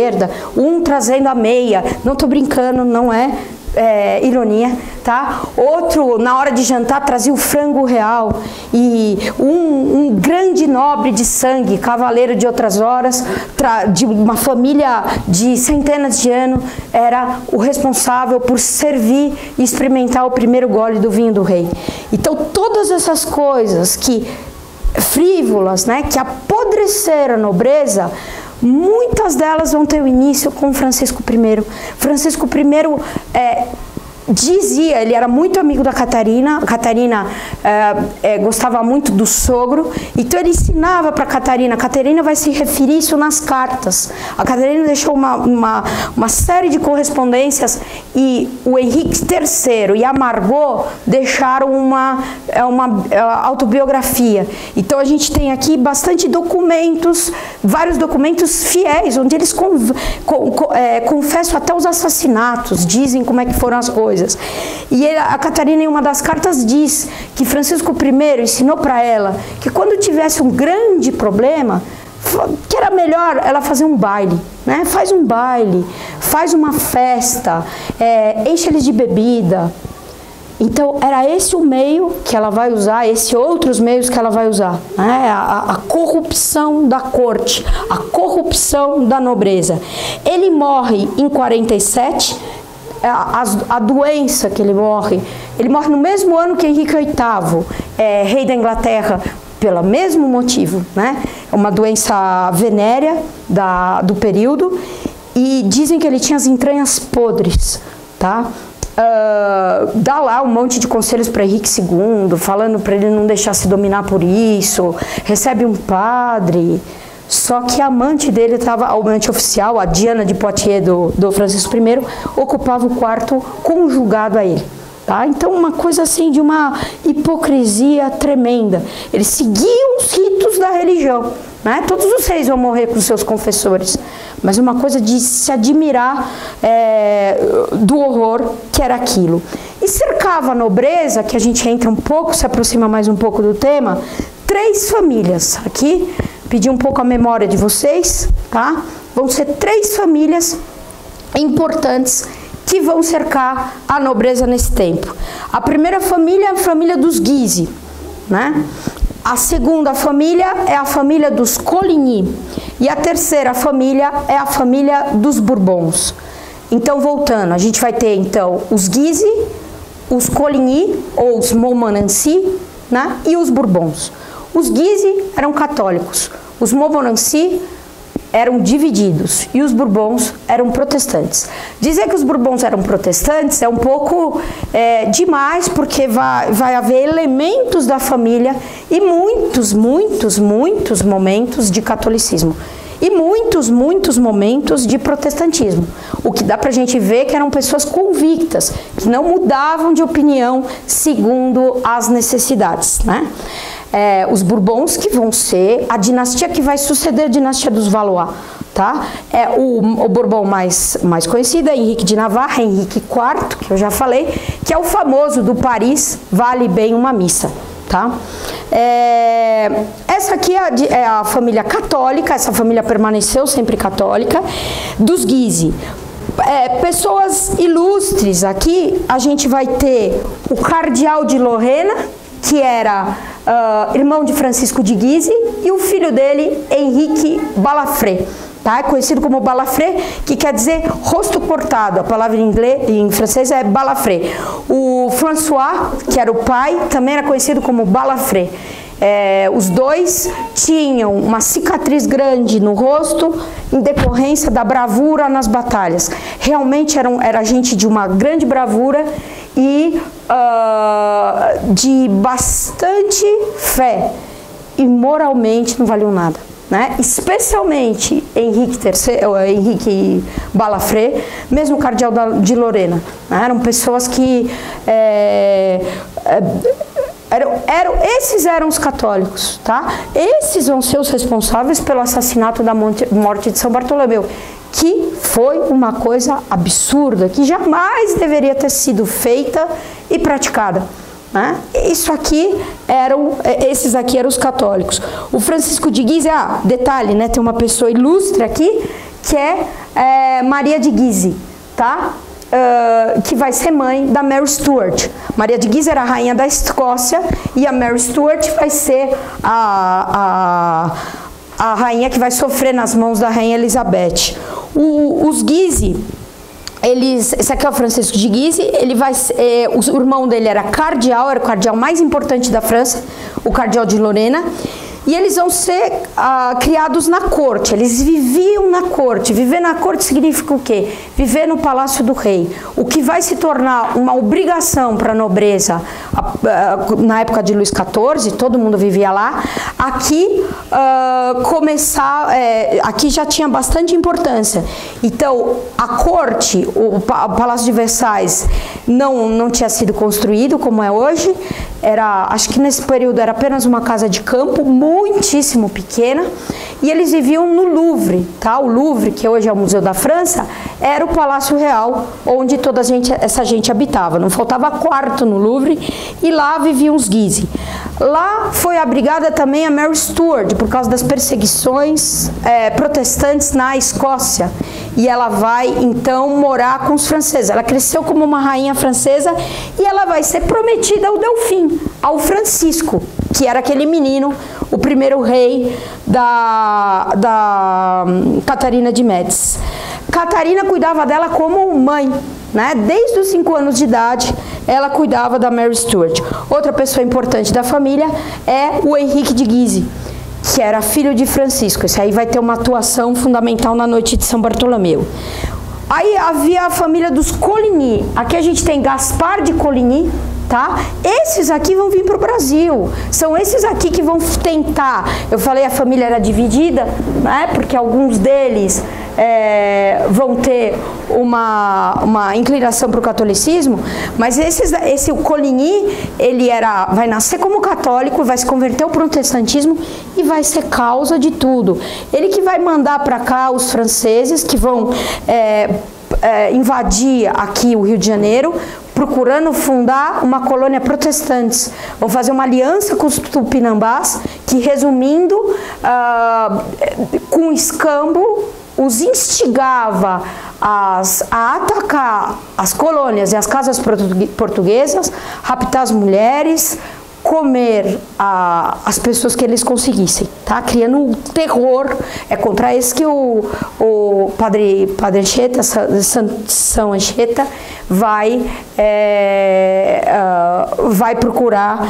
um trazendo a meia, não estou brincando, não é ironia, tá? Outro, na hora de jantar, trazia o frango real, e um grande nobre de sangue, cavaleiro de outras horas, de uma família de centenas de anos, era o responsável por servir e experimentar o primeiro gole do vinho do rei. Então, todas essas coisas frívolas, né, que apodreceram a nobreza, muitas delas vão ter o início com Francisco I. Francisco I dizia, ele era muito amigo da Catarina, a Catarina gostava muito do sogro, então ele ensinava para a Catarina vai se referir isso nas cartas. A Catarina deixou uma série de correspondências e o Henrique III e a Margot deixaram uma autobiografia. Então a gente tem aqui bastante documentos, vários documentos fiéis, onde eles confessam até os assassinatos, dizem como é que foram as coisas. E a Catarina, em uma das cartas, diz que Francisco I ensinou para ela que quando tivesse um grande problema, que era melhor ela fazer um baile, né? Faz um baile, faz uma festa, enche eles de bebida. Então, era esse o meio que ela vai usar, esses outros meios que ela vai usar, né? A corrupção da corte, a corrupção da nobreza. Ele morre em 47, a doença que ele morre no mesmo ano que Henrique VIII, rei da Inglaterra, pelo mesmo motivo, né? Uma doença venérea do período, e dizem que ele tinha as entranhas podres, tá? Dá lá um monte de conselhos para Henrique II, falando para ele não deixar se dominar por isso, recebe um padre. Só que a amante dele estava, a amante oficial, a Diana de Poitiers do Francisco I, ocupava o quarto conjugado a ele. Tá? Então, uma coisa assim de uma hipocrisia tremenda. Eles seguiam os ritos da religião, né? Todos os reis vão morrer com seus confessores, mas uma coisa de se admirar do horror que era aquilo. E cercava a nobreza, que a gente entra um pouco, se aproxima mais um pouco do tema, 3 famílias. Aqui, pedi um pouco a memória de vocês, tá? Vão ser 3 famílias importantes que vão cercar a nobreza nesse tempo. A primeira família é a família dos Guise, né? A segunda família é a família dos Coligny. E a terceira família é a família dos Bourbons. Então, voltando, a gente vai ter, então, os Guise, os Coligny, ou os Montmorency, né? E os Bourbons. Os Guise eram católicos, os Montmorency eram divididos e os Bourbons eram protestantes. Dizer que os Bourbons eram protestantes é um pouco demais, porque vai haver elementos da família e muitos momentos de catolicismo e muitos momentos de protestantismo. O que dá pra gente ver que eram pessoas convictas, que não mudavam de opinião segundo as necessidades, né? Os Bourbons, que vão ser a dinastia que vai suceder a dinastia dos Valois, tá? O Bourbon mais conhecido é Henrique de Navarra, Henrique IV, que eu já falei, que é o famoso do Paris, vale bem uma missa, tá? Essa aqui é a família católica, essa família permaneceu sempre católica, dos Guise. Pessoas ilustres aqui, a gente vai ter o cardeal de Lorena, que era irmão de Francisco de Guise, e o filho dele, Henrique Balafré, tá? É conhecido como Balafré, que quer dizer rosto cortado. A palavra em francês é Balafré. O François, que era o pai, também era conhecido como Balafré. Os dois tinham uma cicatriz grande no rosto em decorrência da bravura nas batalhas. Realmente era gente de uma grande bravura e de bastante fé, e moralmente não valiam nada, né? Especialmente Henrique Balafré, mesmo o cardeal de Lorena, né? Eram pessoas que esses eram os católicos, tá? Esses vão ser os responsáveis pelo assassinato da morte de São Bartolomeu, que foi uma coisa absurda, que jamais deveria ter sido feita e praticada, né? Isso aqui esses aqui eram os católicos. O Francisco de Guise, detalhe, né? Tem uma pessoa ilustre aqui, que é Maria de Guise, tá? Que vai ser mãe da Mary Stuart. Maria de Guise era a rainha da Escócia e a Mary Stuart vai ser a rainha que vai sofrer nas mãos da rainha Elizabeth. Os Guise, esse aqui é o Francisco de Guise, o irmão dele era o cardeal mais importante da França, o cardeal de Lorena, E eles vão ser criados na corte, eles viviam na corte. Viver na corte significa o quê? Viver no palácio do rei. O que vai se tornar uma obrigação para a nobreza na época de Luís XIV, todo mundo vivia lá. Aqui, aqui já tinha bastante importância. Então, a corte, o Palácio de Versalhes, não tinha sido construído como é hoje. Acho que nesse período era apenas uma casa de campo, muitíssimo pequena, e eles viviam no Louvre, tá? O Louvre, que hoje é o Museu da França, era o Palácio Real, onde toda essa gente habitava. Não faltava quarto no Louvre, e lá viviam os Guise. Lá foi abrigada também a Mary Stuart, por causa das perseguições protestantes na Escócia. E ela vai, então, morar com os franceses. Ela cresceu como uma rainha francesa e ela vai ser prometida ao Delfim, ao Francisco, que era aquele menino, o primeiro rei da Catarina de Médici. Catarina cuidava dela como mãe, né? Desde os 5 anos de idade, ela cuidava da Mary Stuart. Outra pessoa importante da família é o Henrique de Guise, que era filho de Francisco. Esse aí vai ter uma atuação fundamental na noite de São Bartolomeu. Aí havia a família dos Coligny. Aqui a gente tem Gaspar de Coligny, tá? Esses aqui vão vir para o Brasil. São esses aqui que vão tentar. Eu falei a família era dividida, né? Porque alguns deles vão ter uma inclinação para o catolicismo, mas o Coligny, ele vai nascer como católico, vai se converter ao protestantismo e vai ser causa de tudo. Ele que vai mandar para cá os franceses que vão invadir aqui o Rio de Janeiro, procurando fundar uma colônia protestante. Vão fazer uma aliança com os tupinambás, que, resumindo, com escambo, os instigava a atacar as colônias e as casas portuguesas, raptar as mulheres, comer as pessoas que eles conseguissem, tá? Criando um terror. É contra isso que o Padre Anchieta, São Anchieta, vai procurar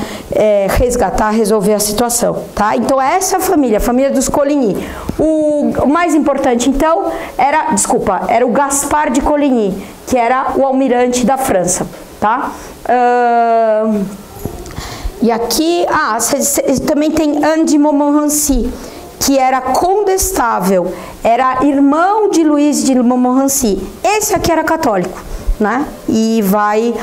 resgatar, resolver a situação, tá? Então essa família, a família dos Coligny. O mais importante, então, era o Gaspar de Coligny, que era o almirante da França, tá? E aqui, também tem Anne de Montmorency, que era condestável, era irmão de Luís de Montmorency. Esse aqui era católico, né? E vai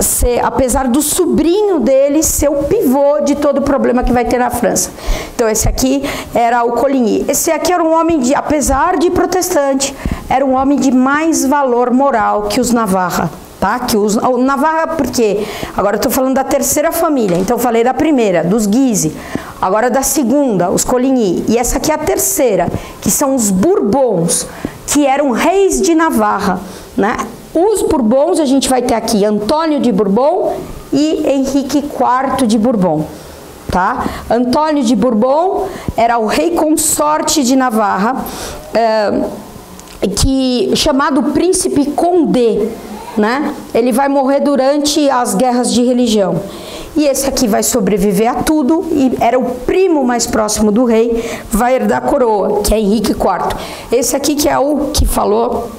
ser, apesar do sobrinho dele ser o pivô de todo o problema que vai ter na França. Então esse aqui era o Coligny. Esse aqui era um homem apesar de protestante, era um homem de mais valor moral que os Navarra. Tá? O Navarra, por quê? Agora eu estou falando da terceira família, então eu falei da primeira, dos Guise, agora da segunda, os Coligny, e essa aqui é a terceira, que são os Bourbons, que eram reis de Navarra, né? Os Bourbons, a gente vai ter aqui Antônio de Bourbon e Henrique IV de Bourbon, tá? Antônio de Bourbon era o rei consorte de Navarra, chamado Príncipe Condé, né? Ele vai morrer durante as guerras de religião. E esse aqui vai sobreviver a tudo e era o primo mais próximo do rei, vai herdar a coroa, que é Henrique IV. Esse aqui que é o que falou,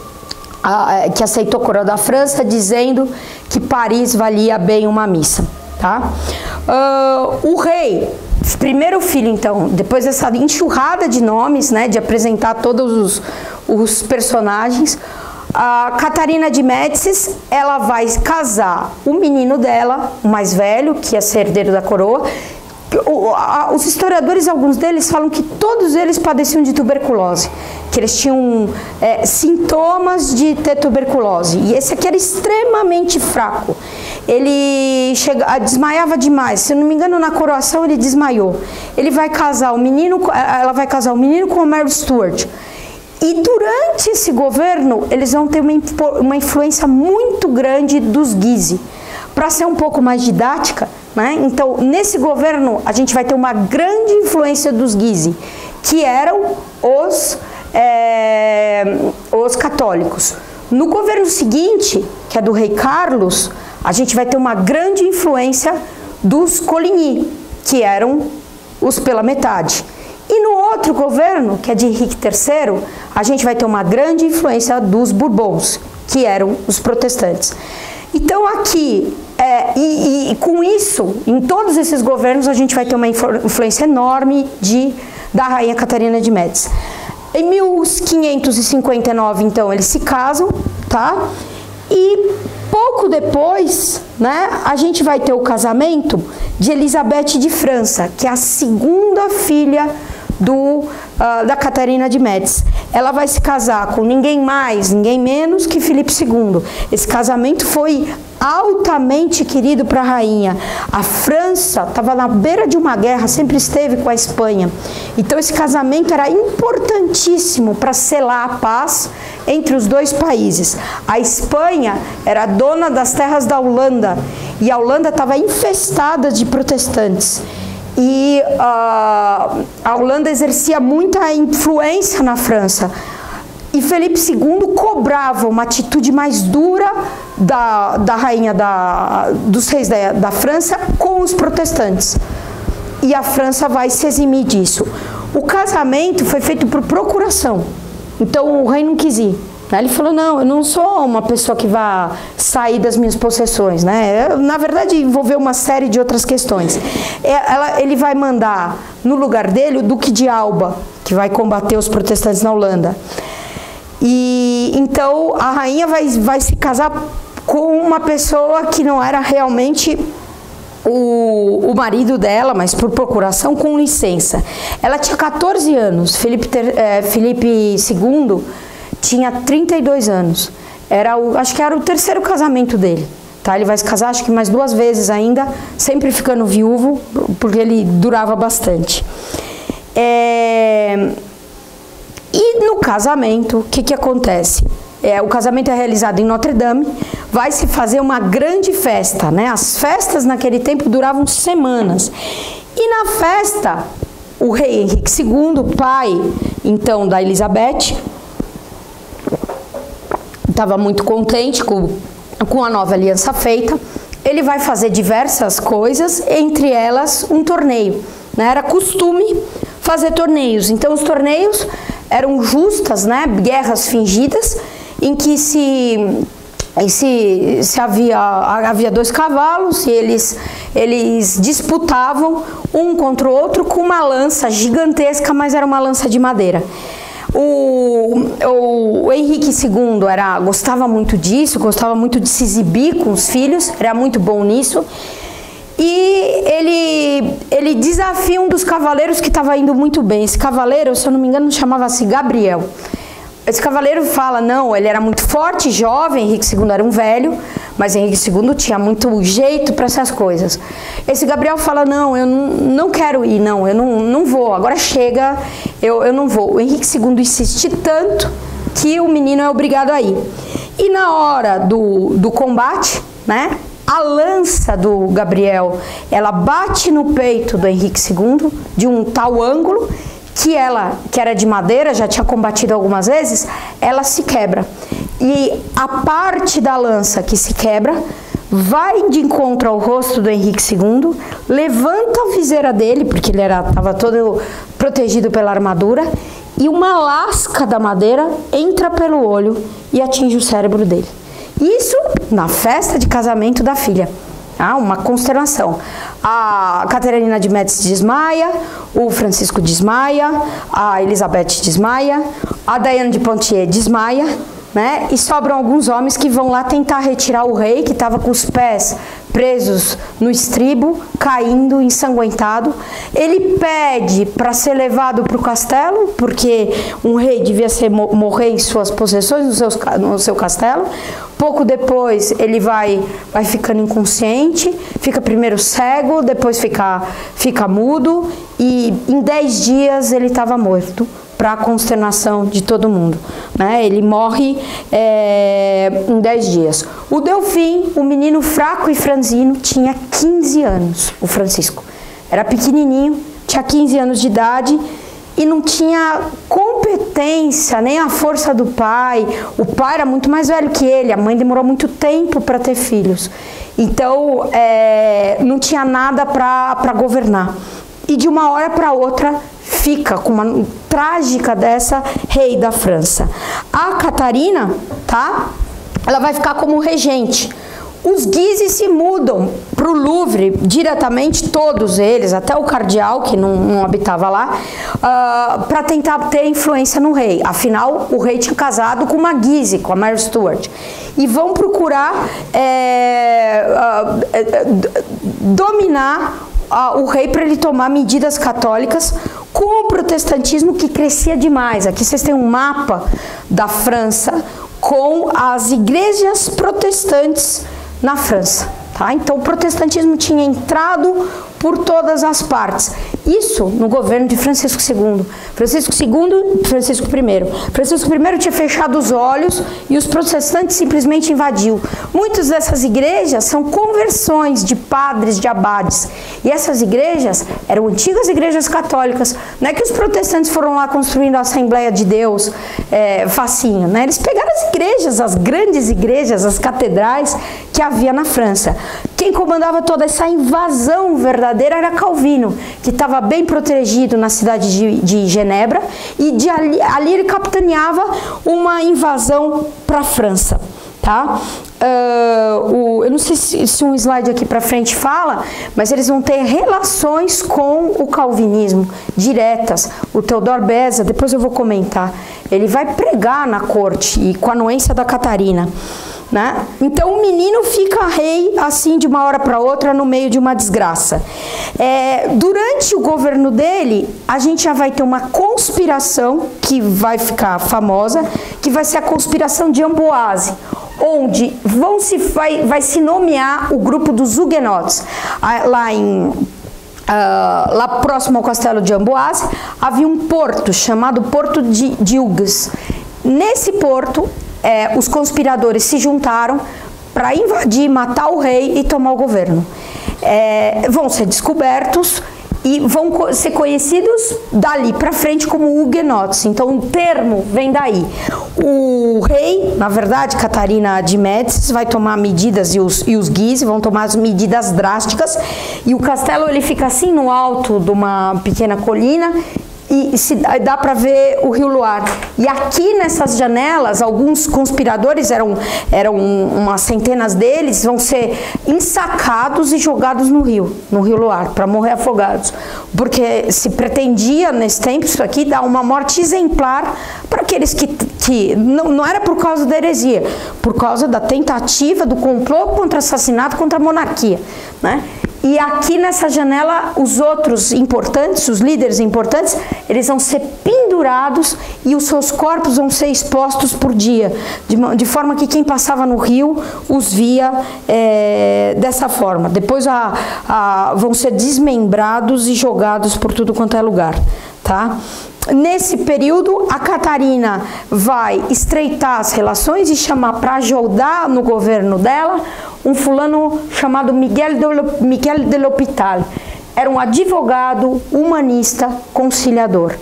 que aceitou a coroa da França, dizendo que Paris valia bem uma missa, tá? O rei, primeiro filho, então, depois dessa enxurrada de nomes, né, de apresentar todos os personagens, a Catarina de Médici, ela vai casar o menino dela, o mais velho, que ia ser herdeiro da coroa. Os historiadores, alguns deles, falam que todos eles padeciam de tuberculose, que eles tinham sintomas de ter tuberculose. E esse aqui era extremamente fraco. Ele desmaiava demais. Se eu não me engano, na coroação ele desmaiou. Ela vai casar o menino com a Mary Stuart. E durante esse governo, eles vão ter uma influência muito grande dos Guise. Para ser um pouco mais didática, né? Então, nesse governo, a gente vai ter uma grande influência dos Guise, que eram os católicos. No governo seguinte, que é do rei Carlos, a gente vai ter uma grande influência dos Coligny, que eram os pela metade. E no outro governo, que é de Henrique III, a gente vai ter uma grande influência dos Bourbons, que eram os protestantes. Então aqui, com isso, em todos esses governos, a gente vai ter uma influência enorme da Rainha Catarina de Médici. Em 1559, então, eles se casam, tá? E pouco depois, né, a gente vai ter o casamento de Elizabeth de França, que é a segunda filha da Catarina de Médici. Ela vai se casar com ninguém mais, ninguém menos que Filipe II. Esse casamento foi altamente querido para a rainha. A França estava na beira de uma guerra, sempre esteve com a Espanha. Então esse casamento era importantíssimo para selar a paz entre os dois países. A Espanha era dona das terras da Holanda e a Holanda estava infestada de protestantes. E a Holanda exercia muita influência na França. E Felipe II cobrava uma atitude mais dura da rainha, dos reis da França com os protestantes. E a França vai se eximir disso. O casamento foi feito por procuração. Então o rei não quis ir. Ele falou, não, eu não sou uma pessoa que vai sair das minhas possessões, né? Na verdade, envolveu uma série de outras questões. Ele vai mandar, no lugar dele, o Duque de Alba, que vai combater os protestantes na Holanda. E então a rainha vai se casar com uma pessoa que não era realmente o marido dela, mas por procuração, com licença. Ela tinha 14 anos, Felipe II tinha 32 anos. Acho que era o terceiro casamento dele. Tá? Ele vai se casar, acho que mais 2 vezes ainda, sempre ficando viúvo, porque ele durava bastante. E no casamento, o que acontece? O casamento é realizado em Notre Dame, vai se fazer uma grande festa, né? As festas naquele tempo duravam semanas. E na festa, o rei Henrique II, pai então da Elizabeth, estava muito contente com a nova aliança feita. Ele vai fazer diversas coisas, entre elas um torneio, né? Era costume fazer torneios. Então os torneios eram justas, né? Guerras fingidas, em que havia 2 cavalos e eles disputavam um contra o outro com uma lança gigantesca, mas era uma lança de madeira. O Henrique II gostava muito disso, gostava muito de se exibir com os filhos, era muito bom nisso. E ele desafia um dos cavaleiros que estava indo muito bem. Esse cavaleiro, se eu não me engano, chamava-se Gabriel. Esse cavaleiro fala, não, ele era muito forte, jovem, Henrique II era um velho, mas Henrique II tinha muito jeito para essas coisas. Esse Gabriel fala, não, eu não quero ir, não, eu não vou, agora chega, eu não vou. O Henrique II insiste tanto que o menino é obrigado a ir. E na hora do combate, né, a lança do Gabriel, ela bate no peito do Henrique II de um tal ângulo que era de madeira, já tinha combatido algumas vezes, ela se quebra. E a parte da lança que se quebra vai de encontro ao rosto do Henrique II, levanta a viseira dele, porque ele estava todo protegido pela armadura, e uma lasca da madeira entra pelo olho e atinge o cérebro dele. Isso na festa de casamento da filha. Uma consternação. A Catarina de Médici desmaia, o Francisco desmaia, a Elizabeth desmaia, a Diana de Poitiers desmaia, né? E sobram alguns homens que vão lá tentar retirar o rei, que estava com os pés presos no estribo, caindo, ensanguentado. Ele pede para ser levado para o castelo, porque um rei devia morrer em suas possessões, no seu castelo. Pouco depois ele vai ficando inconsciente, fica primeiro cego, depois fica mudo, e em 10 dias ele estava morto, para a consternação de todo mundo, né? Ele morre em 10 dias. O Delfim, o menino fraco e franzino, tinha 15 anos, o Francisco. Era pequenininho, tinha 15 anos de idade e não tinha competência, nem a força do pai. O pai era muito mais velho que ele, a mãe demorou muito tempo para ter filhos. Então, não tinha nada para governar. e de uma hora para outra fica com uma trágica dessa rei da França. A Catarina, tá? Ela vai ficar como regente. Os Guise se mudam para o Louvre diretamente, todos eles, até o cardeal, que não habitava lá, para tentar ter influência no rei. Afinal, o rei tinha casado com uma Guise, com a Mary Stuart. E vão procurar dominar o rei para ele tomar medidas católicas com o protestantismo que crescia demais. Aqui vocês têm um mapa da França com as igrejas protestantes na França, tá? Então o protestantismo tinha entrado por todas as partes. Isso no governo de Francisco II. Francisco I. Francisco I tinha fechado os olhos e os protestantes simplesmente invadiu. Muitas dessas igrejas são conversões de padres, de abades. E essas igrejas eram antigas igrejas católicas. Não é que os protestantes foram lá construindo a Assembleia de Deus facinho, né? Eles pegaram as igrejas, as grandes igrejas, as catedrais que havia na França. Quem comandava toda essa invasão verdadeira era Calvino, que estava bem protegido na cidade de Genebra, e ali ele capitaneava uma invasão para a França. Tá? Eu não sei se um slide aqui para frente fala, mas eles vão ter relações com o calvinismo diretas. O Theodore Beza, depois eu vou comentar, ele vai pregar na corte e com a anuência da Catarina. Né? Então o menino fica rei assim de uma hora para outra no meio de uma desgraça. Durante o governo dele, a gente já vai ter uma conspiração que vai ficar famosa, que vai ser a conspiração de Amboise, onde vai se nomear o grupo dos Huguenots. Lá próximo ao castelo de Amboise havia um porto chamado Porto de Hugues. Nesse porto os conspiradores se juntaram para invadir, matar o rei e tomar o governo. Vão ser descobertos e vão ser conhecidos dali para frente como huguenotes. Então o termo vem daí. O rei, na verdade, Catarina de Médicis, vai tomar medidas e os Guise vão tomar as medidas drásticas. E o castelo ele fica assim no alto de uma pequena colina. E dá para ver o rio Loire. E aqui nessas janelas, alguns conspiradores, eram umas centenas deles, vão ser ensacados e jogados no rio Loire, para morrer afogados. Porque se pretendia, nesse tempo, isso aqui dar uma morte exemplar para aqueles que não era por causa da heresia, por causa da tentativa do complô contra assassinato contra a monarquia, né? E aqui nessa janela, os outros importantes, os líderes importantes, eles vão ser pendurados e os seus corpos vão ser expostos por dia, de forma que quem passava no rio os via dessa forma. Depois vão ser desmembrados e jogados por tudo quanto é lugar, tá? Nesse período, a Catarina vai estreitar as relações e chamar para ajudar no governo dela um fulano chamado Miguel de l'Hôpital. Era um advogado, humanista, conciliador.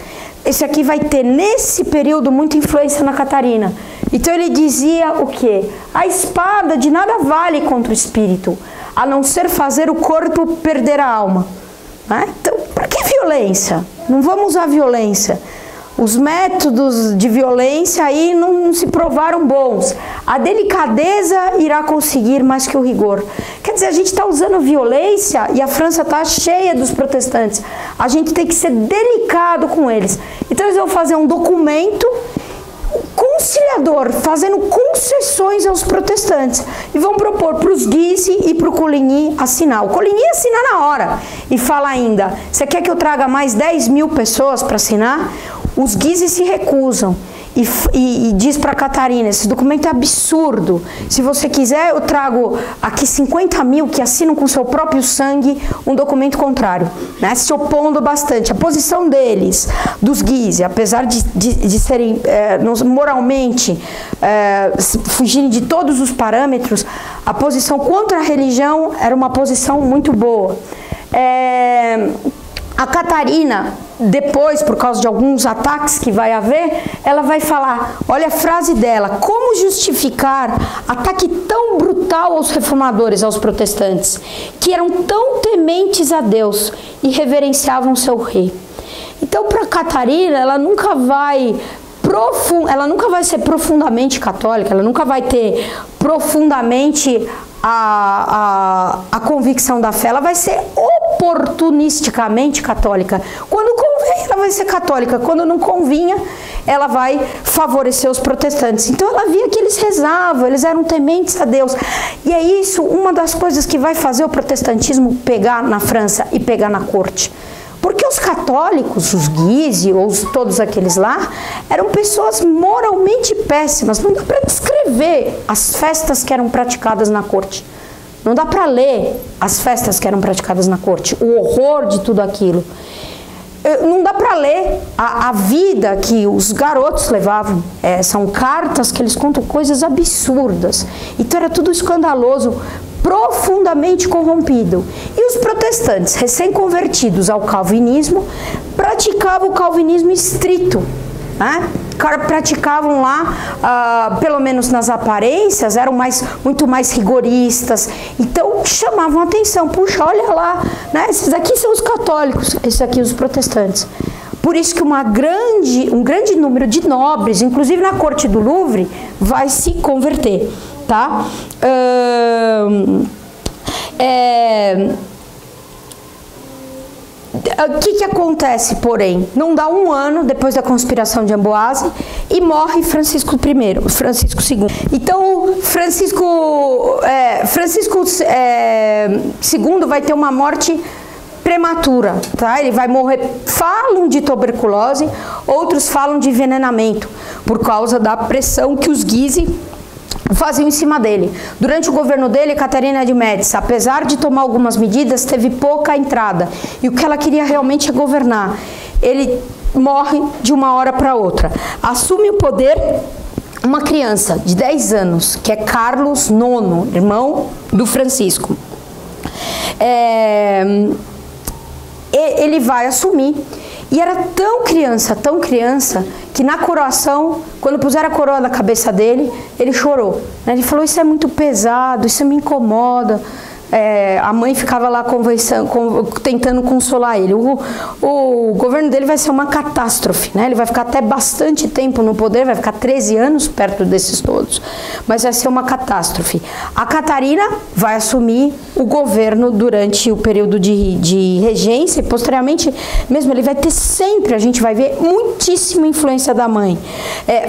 Esse aqui vai ter, nesse período, muita influência na Catarina. Então ele dizia o quê? A espada de nada vale contra o espírito, a não ser fazer o corpo perder a alma. Então, para que violência? Não vamos usar violência. Os métodos de violência aí não se provaram bons. A delicadeza irá conseguir mais que o rigor. Quer dizer, a gente está usando violência e a França está cheia dos protestantes. A gente tem que ser delicado com eles. Então eles vão fazer um documento conciliador, fazendo concessões aos protestantes. E vão propor para os Guise e para o Coligny assinar. O Coligny assina na hora. E fala ainda, você quer que eu traga mais 10 mil pessoas para assinar? Os Guise se recusam e diz para Catarina, esse documento é absurdo, se você quiser eu trago aqui 50 mil que assinam com seu próprio sangue um documento contrário, né? Se opondo bastante. A posição deles, dos Guise, apesar de serem moralmente fugirem de todos os parâmetros, a posição contra a religião era uma posição muito boa. A Catarina depois, por causa de alguns ataques que vai haver, ela vai falar, olha a frase dela, como justificar ataque tão brutal aos reformadores, aos protestantes, que eram tão tementes a Deus e reverenciavam seu rei. Então, para Catarina, ela nunca vai ser profundamente católica, ela nunca vai ter profundamente a convicção da fé, ela vai ser oportunisticamente católica. Quando convém, ela vai ser católica. Quando não convinha, ela vai favorecer os protestantes. Então ela via que eles rezavam, eles eram tementes a Deus. E é isso, uma das coisas que vai fazer o protestantismo pegar na França e pegar na corte. Porque os católicos, os Guise, ou todos aqueles lá, eram pessoas moralmente péssimas. Não dá para descrever as festas que eram praticadas na corte. Não dá para ler as festas que eram praticadas na corte, o horror de tudo aquilo. Não dá para ler a vida que os garotos levavam. São cartas que eles contam coisas absurdas. Então era tudo escandaloso, profundamente corrompido. E os protestantes, recém-convertidos ao calvinismo, praticavam o calvinismo estrito, né? Praticavam lá, pelo menos nas aparências, eram muito mais rigoristas. Então chamavam a atenção, puxa, olha lá, né? Esses aqui são os católicos, esses aqui os protestantes. Por isso que um grande número de nobres, inclusive na corte do Louvre, vai se converter. Tá? O que acontece, porém? Não dá um ano depois da conspiração de Amboise e morre Francisco II. Então, Francisco II vai ter uma morte prematura, tá? Ele vai morrer, falam de tuberculose, outros falam de envenenamento, por causa da pressão que os Guise faziam em cima dele. Durante o governo dele, Catarina de Médici, apesar de tomar algumas medidas, teve pouca entrada. E o que ela queria realmente é governar. Ele morre de uma hora para outra. Assume o poder uma criança de 10 anos, que é Carlos IX, irmão do Francisco. Ele vai assumir. E era tão criança, que na coroação, quando puseram a coroa na cabeça dele, ele chorou. Ele falou, isso é muito pesado, isso me incomoda. A mãe ficava lá tentando consolar ele. O governo dele vai ser uma catástrofe, né? Ele vai ficar até bastante tempo no poder, vai ficar 13 anos perto desses todos, mas vai ser uma catástrofe. A Catarina vai assumir o governo durante o período de regência e posteriormente mesmo ele vai ter sempre, a gente vai ver muitíssima influência da mãe.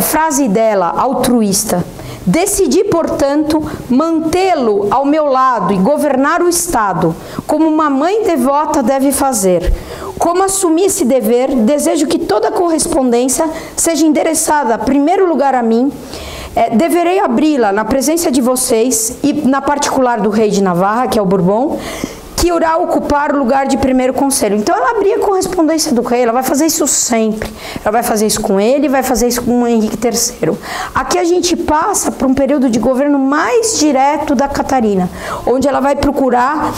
Frase dela, altruísta: decidi, portanto, mantê-lo ao meu lado e governar o Estado, como uma mãe devota deve fazer. Como assumi esse dever, desejo que toda correspondência seja endereçada, em primeiro lugar, a mim. Deverei abri-la na presença de vocês e na particular do rei de Navarra, que é o Bourbon, que irá ocupar o lugar de primeiro conselho. Então ela abria a correspondência do rei, ela vai fazer isso sempre. Ela vai fazer isso com ele, vai fazer isso com o Henrique III. Aqui a gente passa por um período de governo mais direto da Catarina, onde ela vai procurar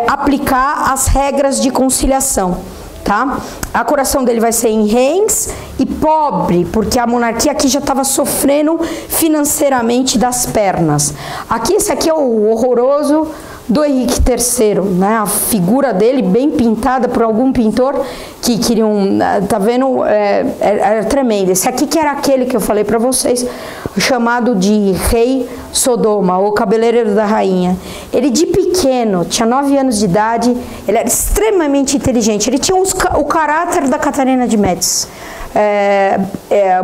aplicar as regras de conciliação. Tá? A coroação dele vai ser em Reims e pobre, porque a monarquia aqui já estava sofrendo financeiramente das pernas. Esse aqui é o horroroso do Henrique III, né? A figura dele bem pintada por algum pintor que queriam, tá vendo, era tremendo. Esse aqui que era aquele que eu falei para vocês, chamado de Rei Sodoma, ou Cabeleireiro da Rainha. Ele de pequeno, tinha 9 anos de idade, ele era extremamente inteligente, ele tinha o caráter da Catarina de Médici.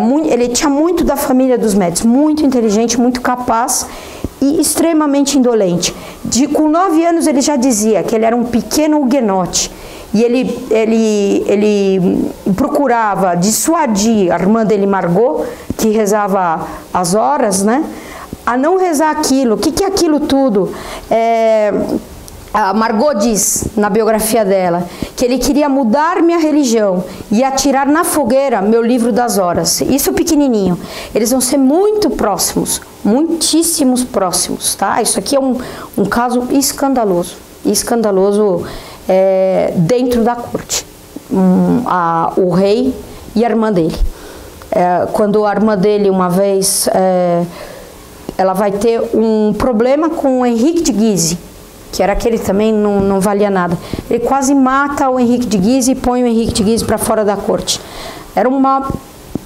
Ele tinha muito da família dos Médici, muito inteligente, muito capaz e extremamente indolente. Com 9 anos ele já dizia que ele era um pequeno huguenote. E ele procurava dissuadir a irmã dele, Margot, que rezava as horas, né, a não rezar aquilo. O que é aquilo tudo? A Margot diz, na biografia dela, que ele queria mudar minha religião e atirar na fogueira meu livro das horas. Isso pequenininho. Eles vão ser muito próximos, muitíssimos próximos, tá? Isso aqui é um caso escandaloso, dentro da corte. o rei e a irmã dele. Quando a irmã dele, uma vez, ela vai ter um problema com o Henrique de Guise, que era aquele também não valia nada. Ele quase mata o Henrique de Guise e põe o Henrique de Guise para fora da corte. Era uma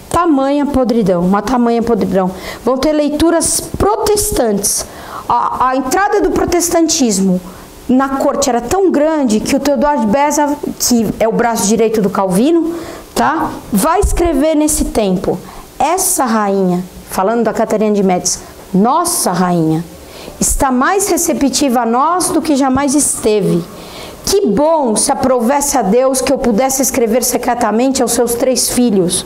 tamanha podridão, Vão ter leituras protestantes. A entrada do protestantismo na corte era tão grande que o Theodore de Beza, que é o braço direito do Calvino, tá, vai escrever nesse tempo: essa rainha, falando da Catarina de Médici, nossa rainha, está mais receptiva a nós do que jamais esteve. Que bom se aprovesse a Deus que eu pudesse escrever secretamente aos seus 3 filhos,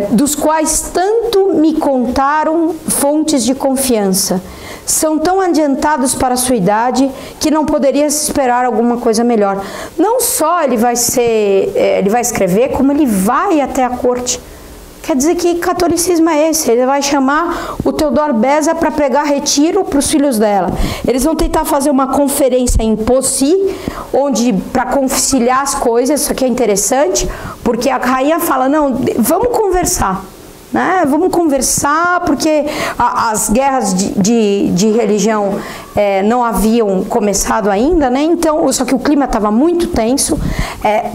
dos quais tanto me contaram fontes de confiança. São tão adiantados para a sua idade que não poderia esperar alguma coisa melhor. Não só ele vai escrever, como ele vai até a corte. Quer dizer, que catolicismo é esse? Ele vai chamar o Theodore Beza para pegar retiro para os filhos dela. Eles vão tentar fazer uma conferência em Poissy, onde, para conciliar as coisas, isso aqui é interessante, porque a rainha fala: não, vamos conversar. Né? Vamos conversar, porque as guerras de religião não haviam começado ainda, né? Então, só que o clima estava muito tenso.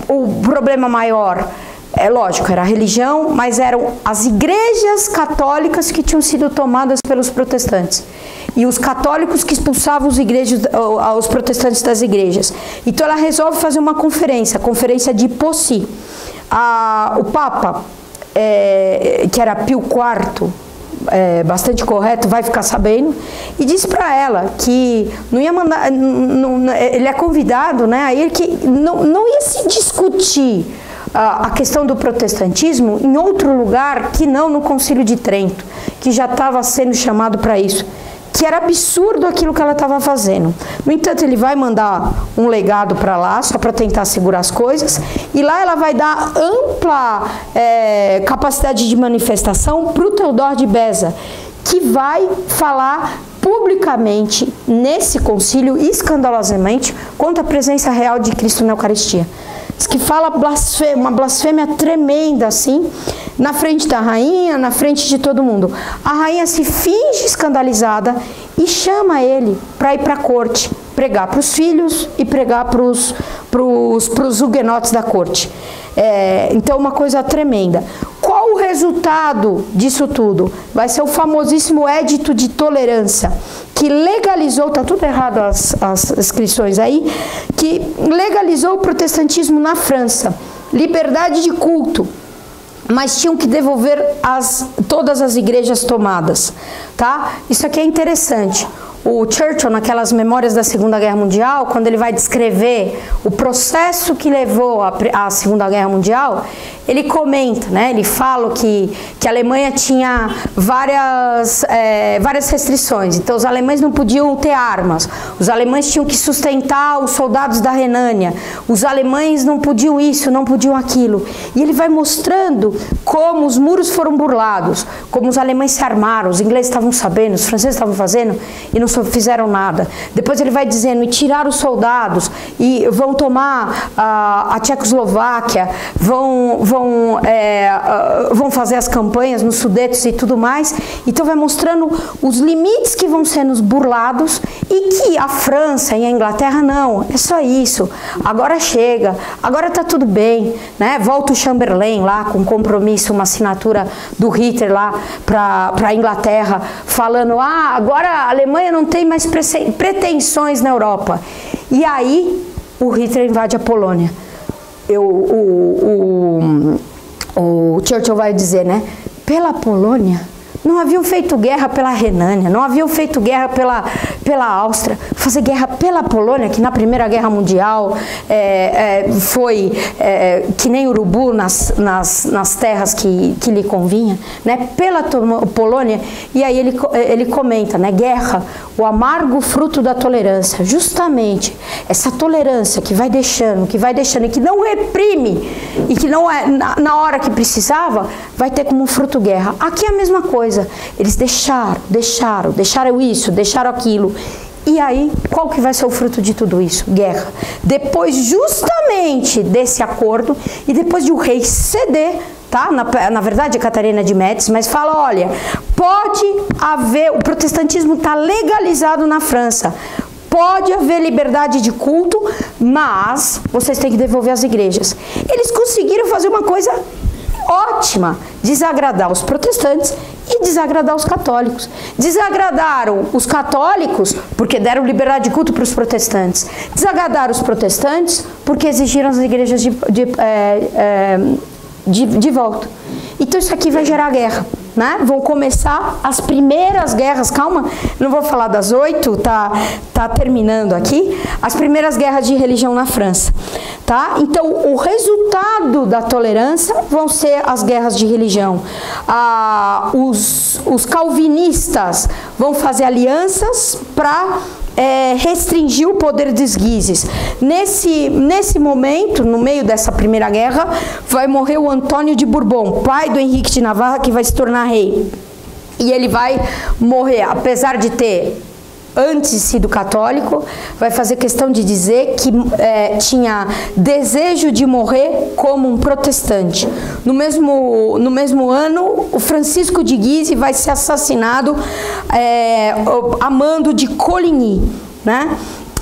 O problema maior, lógico, era a religião, mas eram as igrejas católicas que tinham sido tomadas pelos protestantes. E os católicos que expulsavam os protestantes das igrejas. Então ela resolve fazer uma conferência, a conferência de Poissy. O Papa, que era Pio IV, bastante correto, vai ficar sabendo, e diz para ela que não ia mandar, ele é convidado, né, a ir, que não ia se discutir a questão do protestantismo em outro lugar que não no Concílio de Trento, que já estava sendo chamado para isso, que era absurdo aquilo que ela estava fazendo. No entanto, ele vai mandar um legado para lá, só para tentar segurar as coisas, e lá ela vai dar ampla capacidade de manifestação para o Theodore de Beza, que vai falar publicamente nesse concílio, escandalosamente, contra a presença real de Cristo na Eucaristia. Diz que fala uma blasfêmia tremenda, assim, na frente da rainha, na frente de todo mundo. A rainha se finge escandalizada e chama ele para ir para a corte, pregar para os filhos e pregar para os huguenotes da corte. Então, uma coisa tremenda. Qual o resultado disso tudo? Vai ser o famosíssimo Édito de Tolerância, que legalizou, está tudo errado as inscrições aí, que legalizou o protestantismo na França. Liberdade de culto, mas tinham que devolver todas as igrejas tomadas, tá? Isso aqui é interessante. O Churchill, naquelas memórias da Segunda Guerra Mundial, quando ele vai descrever o processo que levou à Segunda Guerra Mundial, ele comenta, né? Ele fala que a Alemanha tinha várias restrições. Então, os alemães não podiam ter armas. Os alemães tinham que sustentar os soldados da Renânia. Os alemães não podiam isso, não podiam aquilo. E ele vai mostrando como os muros foram burlados, como os alemães se armaram, os ingleses estavam sabendo, os franceses estavam fazendo e não fizeram nada. Depois ele vai dizendo, e tiraram os soldados, e vão tomar a Tchecoslováquia, vão fazer as campanhas nos Sudetos e tudo mais. Então vai mostrando os limites que vão sendo burlados e que a França e a Inglaterra não, é só isso, agora chega, agora tá tudo bem, né? Volta o Chamberlain lá com compromisso, uma assinatura do Hitler lá para a Inglaterra, falando, agora a Alemanha não tem mais pretensões na Europa. E aí o Hitler invade a Polônia. O Churchill vai dizer, né? Pela Polônia, não haviam feito guerra pela Renânia, não haviam feito guerra pela Áustria. Fazer guerra pela Polônia, que na Primeira Guerra Mundial foi que nem urubu nas terras que lhe convinha, né? Pela Polônia. E aí ele comenta, né? Guerra, o amargo fruto da tolerância. Justamente essa tolerância que vai deixando e que não reprime e que não é na hora que precisava, vai ter como fruto guerra. Aqui é a mesma coisa. Eles deixaram isso, deixaram aquilo. E aí, qual que vai ser o fruto de tudo isso? Guerra. Depois justamente desse acordo e depois de o rei ceder, tá? Na verdade é Catarina de Médici, mas fala, olha, pode haver, o protestantismo está legalizado na França, pode haver liberdade de culto, mas vocês têm que devolver as igrejas. Eles conseguiram fazer uma coisa ótima, desagradar os protestantes e desagradar os católicos. Desagradaram os católicos porque deram liberdade de culto para os protestantes. Desagradaram os protestantes porque exigiram as igrejas de volta. Então isso aqui vai gerar guerra, né? Vão começar as primeiras guerras, calma, não vou falar das 8, tá terminando aqui, as primeiras guerras de religião na França, tá? Então o resultado da tolerância vão ser as guerras de religião. Os calvinistas vão fazer alianças para restringir o poder dos guises. Nesse momento, no meio dessa primeira guerra, vai morrer o Antônio de Bourbon, pai do Henrique de Navarra, que vai se tornar rei. E ele vai morrer, apesar de ter antes sido católico, vai fazer questão de dizer que tinha desejo de morrer como um protestante. No mesmo ano, o Francisco de Guise vai ser assassinado a mando de Coligny, né?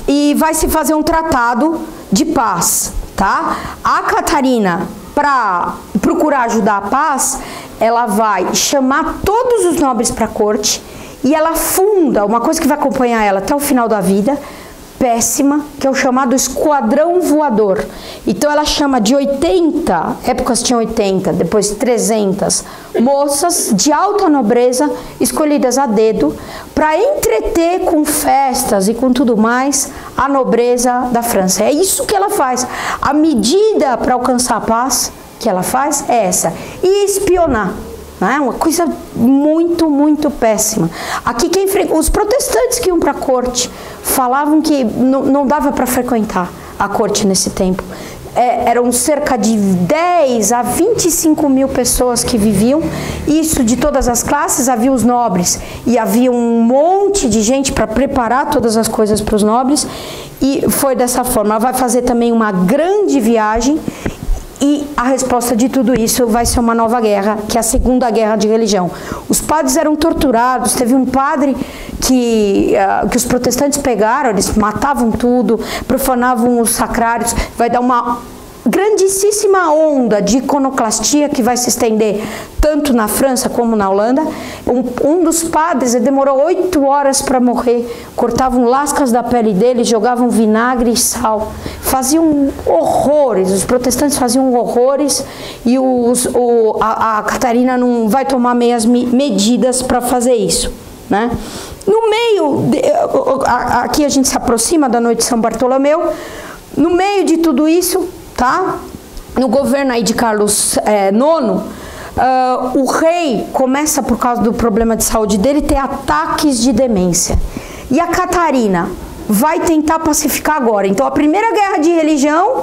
E vai se fazer um tratado de paz, tá? A Catarina, para procurar ajudar a paz, ela vai chamar todos os nobres para a corte. E ela funda uma coisa que vai acompanhar ela até o final da vida, péssima, que é o chamado esquadrão voador. Então ela chama de 80, épocas tinha 80, depois 300 moças de alta nobreza, escolhidas a dedo, para entreter com festas e com tudo mais a nobreza da França. É isso que ela faz. A medida para alcançar a paz que ela faz é essa. E espionar. Uma coisa muito, muito péssima. Aqui os protestantes que iam para a corte falavam que não dava para frequentar a corte nesse tempo. Eram cerca de 10 a 25 mil pessoas que viviam, isso de todas as classes. Havia os nobres e havia um monte de gente para preparar todas as coisas para os nobres, e foi dessa forma. Ela vai fazer também uma grande viagem. E a resposta de tudo isso vai ser uma nova guerra, que é a Segunda Guerra de Religião. Os padres eram torturados, teve um padre que os protestantes pegaram, eles matavam tudo, profanavam os sacrários. Vai dar uma grandíssima onda de iconoclastia que vai se estender tanto na França como na Holanda. Um dos padres demorou 8 horas para morrer, cortavam lascas da pele dele, jogavam vinagre e sal, faziam horrores, os protestantes faziam horrores, e a Catarina não vai tomar meias medidas para fazer isso, né? No meio, aqui a gente se aproxima da noite de São Bartolomeu, no meio de tudo isso, tá? No governo aí de Carlos IX, o rei começa, por causa do problema de saúde dele, ter ataques de demência. E a Catarina vai tentar pacificar agora. Então a primeira guerra de religião,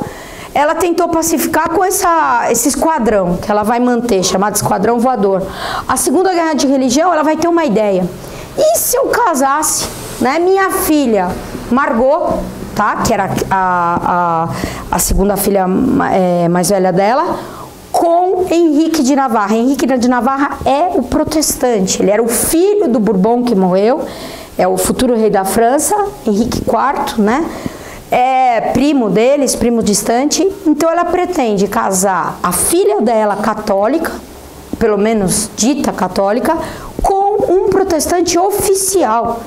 ela tentou pacificar com esse esquadrão, que ela vai manter, chamado esquadrão voador. A segunda guerra de religião, ela vai ter uma ideia. E se eu casasse, né, minha filha Margot, tá, que era a segunda filha mais velha dela, com Henrique de Navarra. Henrique de Navarra é o protestante, ele era o filho do Bourbon que morreu, é o futuro rei da França, Henrique IV, né? É primo deles, primo distante. Então ela pretende casar a filha dela católica, pelo menos dita católica, com um protestante oficial.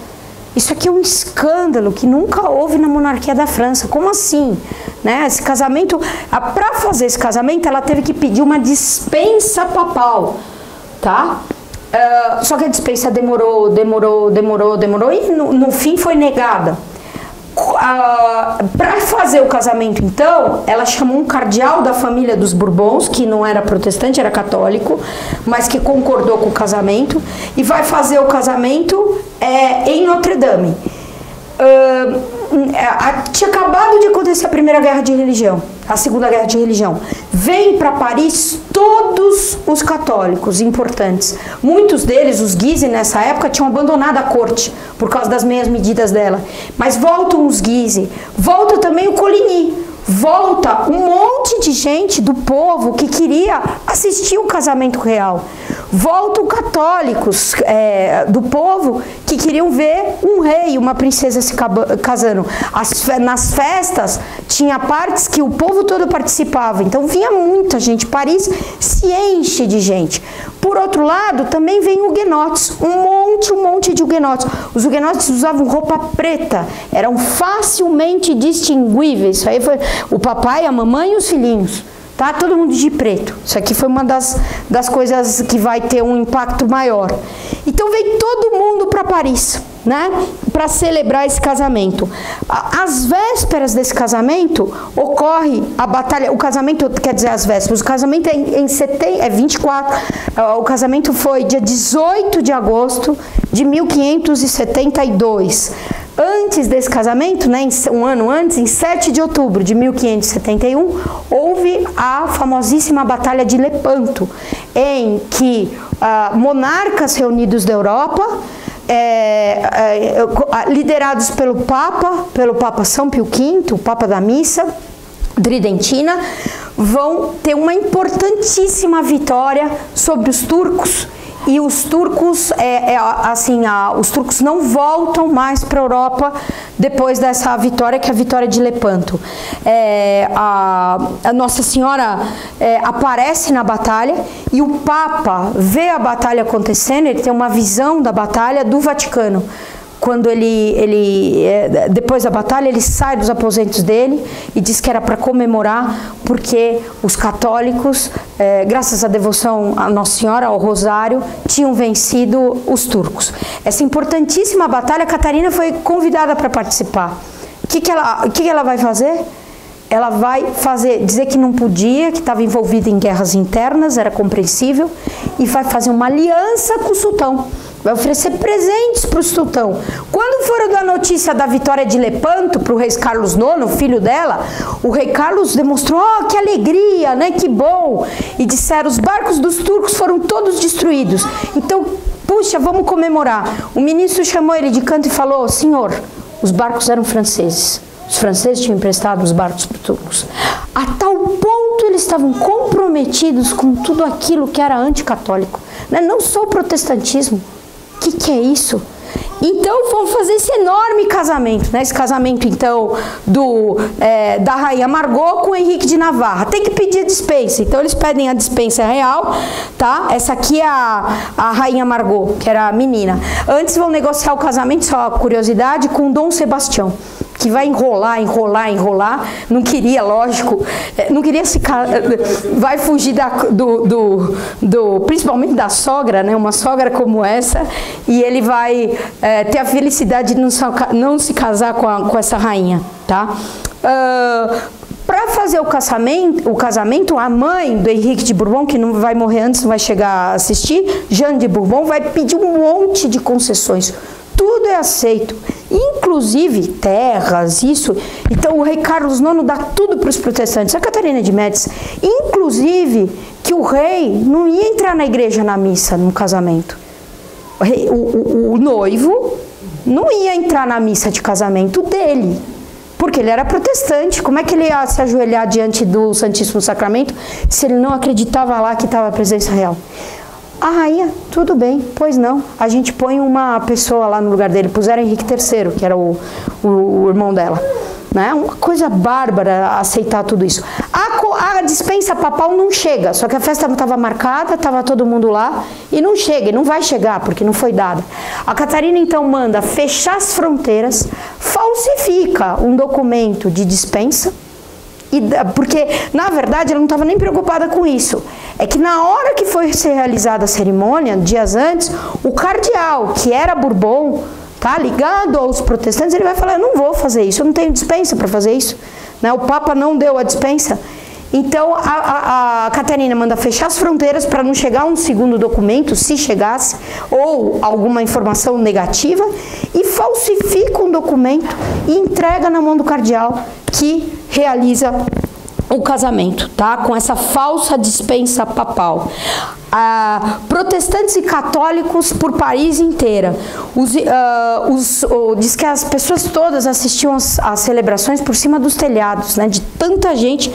Isso aqui é um escândalo que nunca houve na monarquia da França. Como assim? Né? Esse casamento, para fazer esse casamento, ela teve que pedir uma dispensa papal, tá? Só que a dispensa demorou e no fim foi negada. Para fazer o casamento, então, ela chamou um cardeal da família dos Bourbons, que não era protestante, era católico, mas que concordou com o casamento, e vai fazer o casamento em Notre Dame. Tinha acabado de acontecer a Primeira Guerra de Religião, a Segunda Guerra de Religião. Vêm para Paris todos os católicos importantes. Muitos deles, os Guise, nessa época, tinham abandonado a corte por causa das meias medidas dela. Mas voltam os Guise, volta também o Coligny. Volta um monte de gente do povo que queria assistir o casamento real. Voltam católicos do povo que queriam ver um rei e uma princesa se casando. Nas festas tinha partes que o povo todo participava, então vinha muita gente. Paris se enche de gente. Por outro lado, também vem huguenotes, um monte de huguenotes. Os huguenotes usavam roupa preta, eram facilmente distinguíveis. Isso aí foi o papai, a mamãe e os filhinhos. Tá? Todo mundo de preto. Isso aqui foi uma das coisas que vai ter um impacto maior. Então veio todo mundo para Paris, né? Para celebrar esse casamento. Às vésperas desse casamento, ocorre a batalha. O casamento, quer dizer, às vésperas. O casamento é 24. O casamento foi dia 18 de agosto de 1572. Antes desse casamento, né, um ano antes, em 7 de outubro de 1571, houve a famosíssima Batalha de Lepanto, em que monarcas reunidos da Europa, liderados pelo Papa São Pio V, o Papa da Missa Tridentina, vão ter uma importantíssima vitória sobre os turcos. E os turcos, os turcos não voltam mais para a Europa depois dessa vitória, que é a vitória de Lepanto. A Nossa Senhora aparece na batalha e o Papa vê a batalha acontecendo, ele tem uma visão da batalha do Vaticano. Quando depois da batalha, ele sai dos aposentos dele e diz que era para comemorar, porque os católicos, graças à devoção à Nossa Senhora, ao Rosário, tinham vencido os turcos. Essa importantíssima batalha, Catarina foi convidada para participar. O que ela vai fazer? Ela vai dizer que não podia, que estava envolvida em guerras internas, era compreensível, e vai fazer uma aliança com o sultão. Vai oferecer presentes para o sultão. Quando foram dar notícia da vitória de Lepanto para o rei Carlos IX, filho dela, o rei Carlos demonstrou, que alegria, né, que bom. E disseram, os barcos dos turcos foram todos destruídos. Então, puxa, vamos comemorar. O ministro chamou ele de canto e falou, senhor, os barcos eram franceses. Os franceses tinham emprestado os barcos para os turcos. A tal ponto eles estavam comprometidos com tudo aquilo que era anticatólico. Não só o protestantismo. O que é isso? Então vamos fazer esse enorme casamento, né? Esse casamento então da rainha Margot com o Henrique de Navarra. Tem que pedir a dispensa, então eles pedem a dispensa real, tá? Essa aqui é a rainha Margot, que era a menina. Antes vão negociar o casamento, só curiosidade, com Dom Sebastião, que vai enrolar, não queria, lógico, não queria se casar, vai fugir principalmente da sogra, né, uma sogra como essa, e ele vai ter a felicidade de não se casar com essa rainha, tá? Para fazer o casamento, a mãe do Henrique de Bourbon, que não vai morrer antes, não vai chegar a assistir, Jeanne de Bourbon, vai pedir um monte de concessões. Tudo é aceito, inclusive terras, isso. Então o rei Carlos IX dá tudo para os protestantes. A Catarina de Médici, inclusive, que o rei não ia entrar na igreja na missa, no casamento. O noivo não ia entrar na missa de casamento dele, porque ele era protestante. Como é que ele ia se ajoelhar diante do Santíssimo Sacramento se ele não acreditava lá que estava a presença real? A rainha, tudo bem, pois não, a gente põe uma pessoa lá no lugar dele, puseram Henrique III, que era o irmão dela, né? Uma coisa bárbara aceitar tudo isso. A dispensa papal não chega, só que a festa não estava marcada, estava todo mundo lá, e não chega, e não vai chegar, porque não foi dada. A Catarina então manda fechar as fronteiras, falsifica um documento de dispensa, porque, na verdade, ela não estava nem preocupada com isso. É que na hora que foi ser realizada a cerimônia, dias antes, o cardeal, que era Bourbon, tá, ligado aos protestantes, ele vai falar, eu não vou fazer isso, eu não tenho dispensa para fazer isso. Né? O Papa não deu a dispensa. Então, a Catarina manda fechar as fronteiras para não chegar um segundo documento, se chegasse, ou alguma informação negativa, e falsifica um documento e entrega na mão do cardeal, que realiza o casamento, tá? Com essa falsa dispensa papal. Protestantes e católicos por Paris inteira. Diz que as pessoas todas assistiam às celebrações por cima dos telhados, né? De tanta gente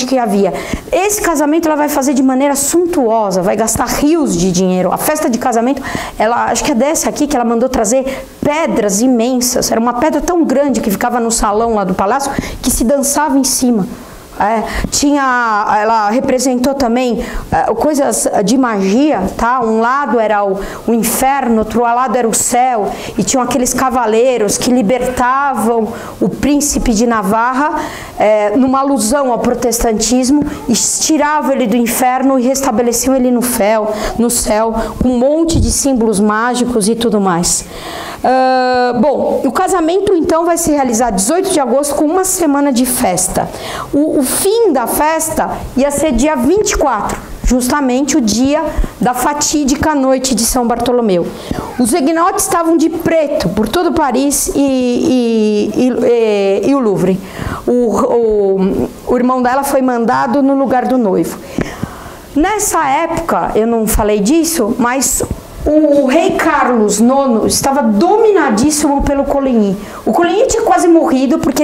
que havia. Esse casamento ela vai fazer de maneira suntuosa, vai gastar rios de dinheiro. A festa de casamento, ela, acho que é dessa aqui que ela mandou trazer pedras imensas. Era uma pedra tão grande que ficava no salão lá do palácio que se dançava em cima. Ela representou também coisas de magia, tá? Um lado era o inferno, outro lado era o céu, e tinham aqueles cavaleiros que libertavam o príncipe de Navarra, numa alusão ao protestantismo, e tiravam ele do inferno e restabeleciam ele no céu, com um monte de símbolos mágicos e tudo mais. Bom, o casamento então vai se realizar 18 de agosto com uma semana de festa. O fim da festa ia ser dia 24, justamente o dia da fatídica noite de São Bartolomeu. Os huguenotes estavam de preto por todo Paris e o Louvre. O irmão dela foi mandado no lugar do noivo. Nessa época, eu não falei disso, mas o rei Carlos IX estava dominadíssimo pelo Coligny. O Coligny tinha quase morrido porque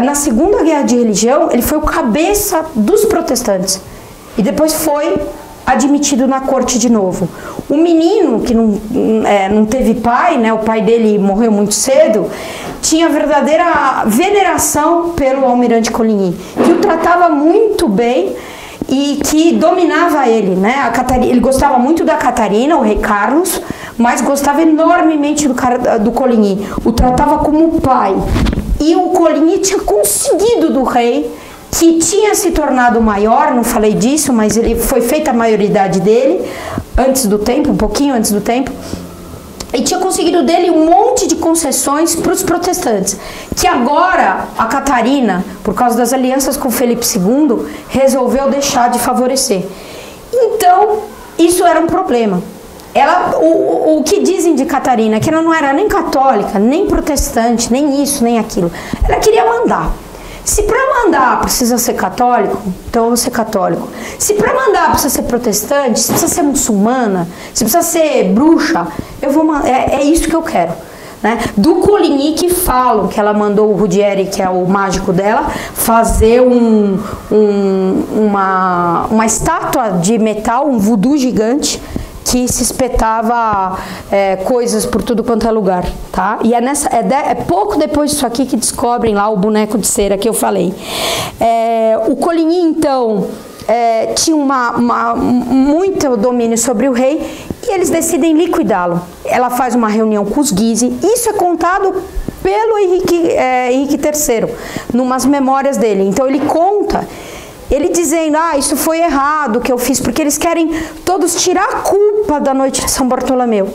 na Segunda Guerra de Religião, ele foi o cabeça dos protestantes. E depois foi admitido na corte de novo. O menino, que não teve pai, né, o pai dele morreu muito cedo, tinha verdadeira veneração pelo almirante Coligny, que o tratava muito bem e que dominava ele, né? Ele gostava muito da Catarina, o rei Carlos, mas gostava enormemente do Coligny, o tratava como pai. E o Coligny tinha conseguido do rei, que tinha se tornado maior, não falei disso, mas ele foi feita a maioridade dele, antes do tempo, um pouquinho antes do tempo, e tinha conseguido dele um monte de concessões para os protestantes, que agora a Catarina, por causa das alianças com Felipe II, resolveu deixar de favorecer. Então, isso era um problema. O que dizem de Catarina é que ela não era nem católica, nem protestante, nem isso, nem aquilo. Ela queria mandar. Se para mandar precisa ser católico, então eu vou ser católico. Se para mandar precisa ser protestante, se precisa ser muçulmana, se precisa ser bruxa, eu vou é isso que eu quero. Né? Do Coligny que falam que ela mandou o Ruggieri, que é o mágico dela, fazer uma estátua de metal, um voodoo gigante, que se espetava coisas por tudo quanto é lugar, tá? E é pouco depois disso aqui que descobrem lá o boneco de cera que eu falei. O Coligny, então, tinha muito domínio sobre o rei e eles decidem liquidá-lo. Ela faz uma reunião com os Guise, isso é contado pelo Henrique III, numas memórias dele. Então ele conta, ele dizendo, isso foi errado que eu fiz, porque eles querem todos tirar a culpa da noite de São Bartolomeu,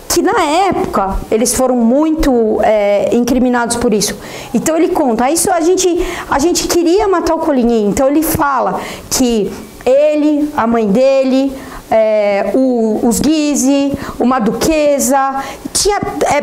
que na época eles foram muito incriminados por isso. Então ele conta, isso a gente queria matar o Coligny, então ele fala que ele, a mãe dele, os Guise, uma duquesa,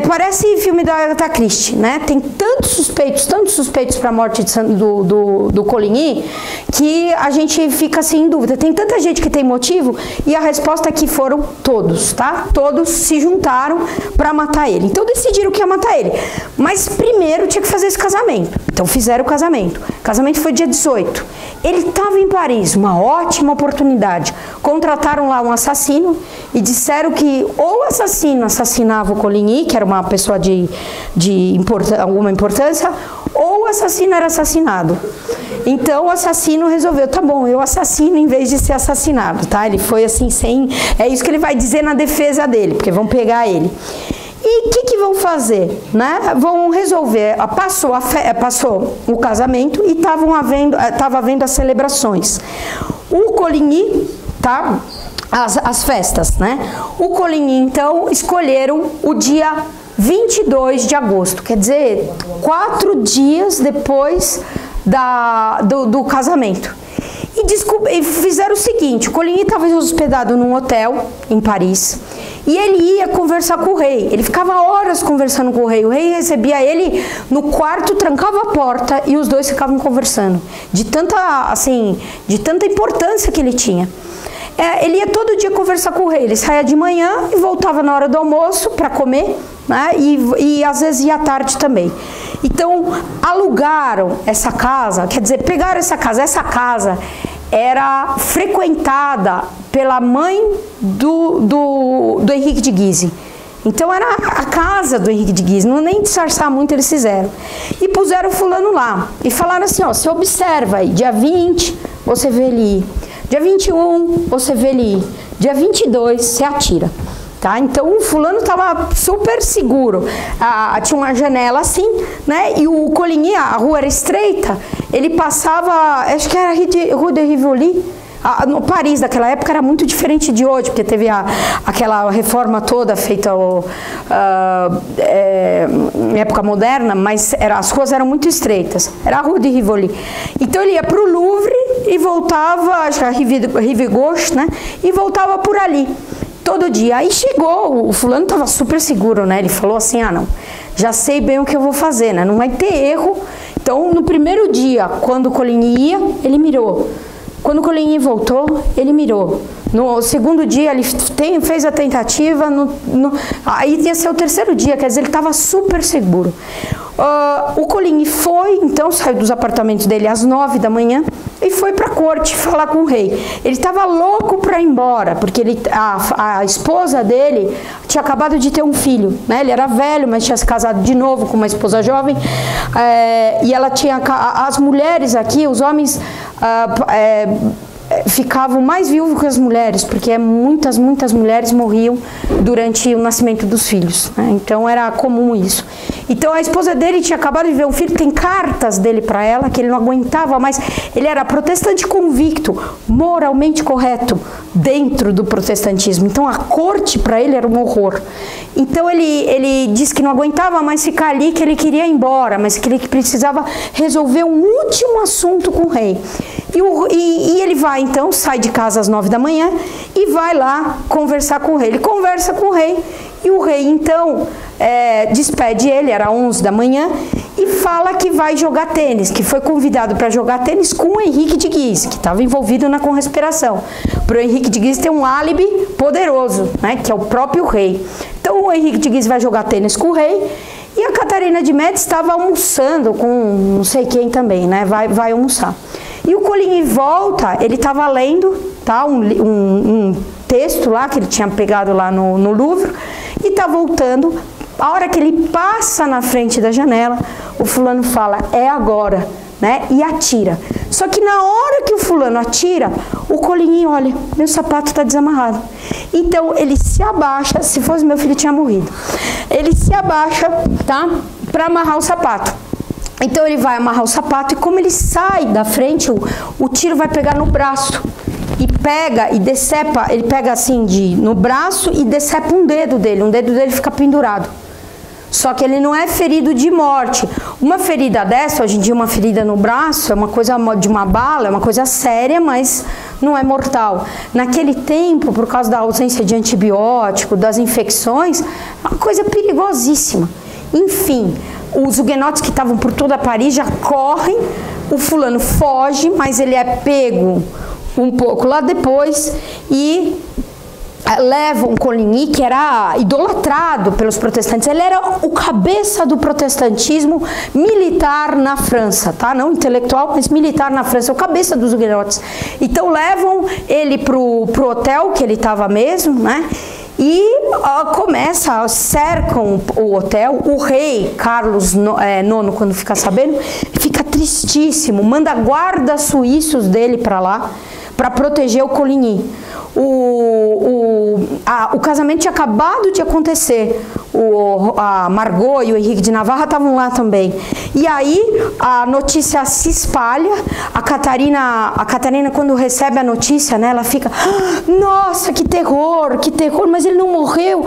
parece filme da Agatha Christie, né? Tem tantos suspeitos para a morte do Coligny, que a gente fica assim em dúvida. Tem tanta gente que tem motivo, e a resposta é que foram todos, tá? Todos se juntaram para matar ele. Então decidiram que ia matar ele. Mas primeiro tinha que fazer esse casamento. Então fizeram o casamento. O casamento foi dia 18. Ele estava em Paris, uma ótima oportunidade. Contrataram lá um assassino e disseram que ou o assassino assassinava o Coligny, que era uma pessoa de alguma importância, ou o assassino era assassinado. Então o assassino resolveu, tá bom, eu assassino em vez de ser assassinado, tá? Ele foi assim, é isso que ele vai dizer na defesa dele, porque vão pegar ele. E o que vão fazer? Né? Vão resolver, passou o casamento e estava havendo as celebrações. O Coligny, tá? As festas, né? O Coligny, então, escolheram o dia 22 de agosto, quer dizer, 4 dias depois do casamento. E fizeram o seguinte, o Coligny estava hospedado num hotel em Paris, e ele ia conversar com o rei. Ele ficava horas conversando com o rei recebia ele no quarto, trancava a porta e os dois ficavam conversando, de tanta, assim, de tanta importância que ele tinha. Ele ia todo dia conversar com o rei, ele saía de manhã e voltava na hora do almoço para comer, né? E às vezes ia à tarde também. Então alugaram essa casa, quer dizer, pegaram essa casa era frequentada pela mãe do Henrique de Guise. Então era a casa do Henrique de Guise, não nem disfarçar muito eles fizeram. E puseram o fulano lá e falaram assim, ó, você observa aí, dia 20 você vê ele ir, dia 21 você vê ele ir, dia 22 você atira. Tá? Então o fulano estava super seguro, tinha uma janela assim, né? E o Coligny, a rua era estreita, ele passava, acho que era Rue de Rivoli, no Paris daquela época era muito diferente de hoje, porque teve aquela reforma toda feita em época moderna, mas as ruas eram muito estreitas, era a Rue de Rivoli. Então ele ia para o Louvre e voltava, acho que era Rive Gauche, né? E voltava por ali. Todo dia. Aí chegou, o fulano estava super seguro, né? Ele falou assim, não, já sei bem o que eu vou fazer, né? Não vai ter erro. Então, no primeiro dia, quando o Coligny ia, ele mirou. Quando o Coligny voltou, ele mirou. No segundo dia, ele fez a tentativa, aí ia ser o terceiro dia, quer dizer, ele estava super seguro. O Coligny foi, então, saiu dos apartamentos dele às 9 da manhã e foi para a corte falar com o rei. Ele estava louco para ir embora, porque a esposa dele tinha acabado de ter um filho, né? Ele era velho, mas tinha se casado de novo com uma esposa jovem, e ela tinha, as mulheres aqui, os homens ficavam mais vivos que as mulheres, porque muitas mulheres morriam durante o nascimento dos filhos, né? Então era comum isso. Então a esposa dele tinha acabado de ver um filho, tem cartas dele para ela, que ele não aguentava mais. Ele era protestante convicto, moralmente correto dentro do protestantismo. Então a corte para ele era um horror. Então ele disse que não aguentava mais ficar ali, que ele queria ir embora, mas que ele precisava resolver um último assunto com o rei. E ele vai, então, sai de casa às 9 da manhã e vai lá conversar com o rei. Ele conversa com o rei e o rei, então, despede ele, era 11 da manhã, e fala que vai jogar tênis, que foi convidado para jogar tênis com o Henrique de Guise, que estava envolvido na conspiração. Para o Henrique de Guise ter um álibi poderoso, né, que é o próprio rei. Então o Henrique de Guise vai jogar tênis com o rei e a Catarina de Médici estava almoçando com não sei quem também, né, vai almoçar. E o Coligny volta, ele estava lendo, tá, um texto lá que ele tinha pegado lá no Louvre e está voltando. A hora que ele passa na frente da janela, o fulano fala, é agora, né? E atira. Só que na hora que o fulano atira, o Coligny olha, meu sapato está desamarrado. Então ele se abaixa, se fosse meu filho tinha morrido. Ele se abaixa, tá? Para amarrar o sapato. Então ele vai amarrar o sapato e como ele sai da frente, o tiro vai pegar no braço. E pega e decepa, ele pega assim no braço e decepa um dedo dele fica pendurado. Só que ele não é ferido de morte. Uma ferida dessa, hoje em dia uma ferida no braço, é uma coisa de uma bala, é uma coisa séria, mas não é mortal. Naquele tempo, por causa da ausência de antibiótico, das infecções, é uma coisa perigosíssima. Enfim, os huguenotes que estavam por toda Paris já correm, o fulano foge, mas ele é pego um pouco lá depois e levam Coligny, que era idolatrado pelos protestantes. Ele era o cabeça do protestantismo militar na França, tá? Não intelectual, mas militar na França, o cabeça dos huguenotes. Então levam ele pro hotel que ele estava mesmo, né? E cercam o hotel. O rei Carlos IX, quando fica sabendo, fica tristíssimo, manda guardas suíços dele para lá, para proteger o Coligny. O casamento tinha acabado de acontecer, a Margot e o Henrique de Navarra estavam lá também. E aí a notícia se espalha, a Catarina quando recebe a notícia, né, ela fica, nossa, que terror, mas ele não morreu,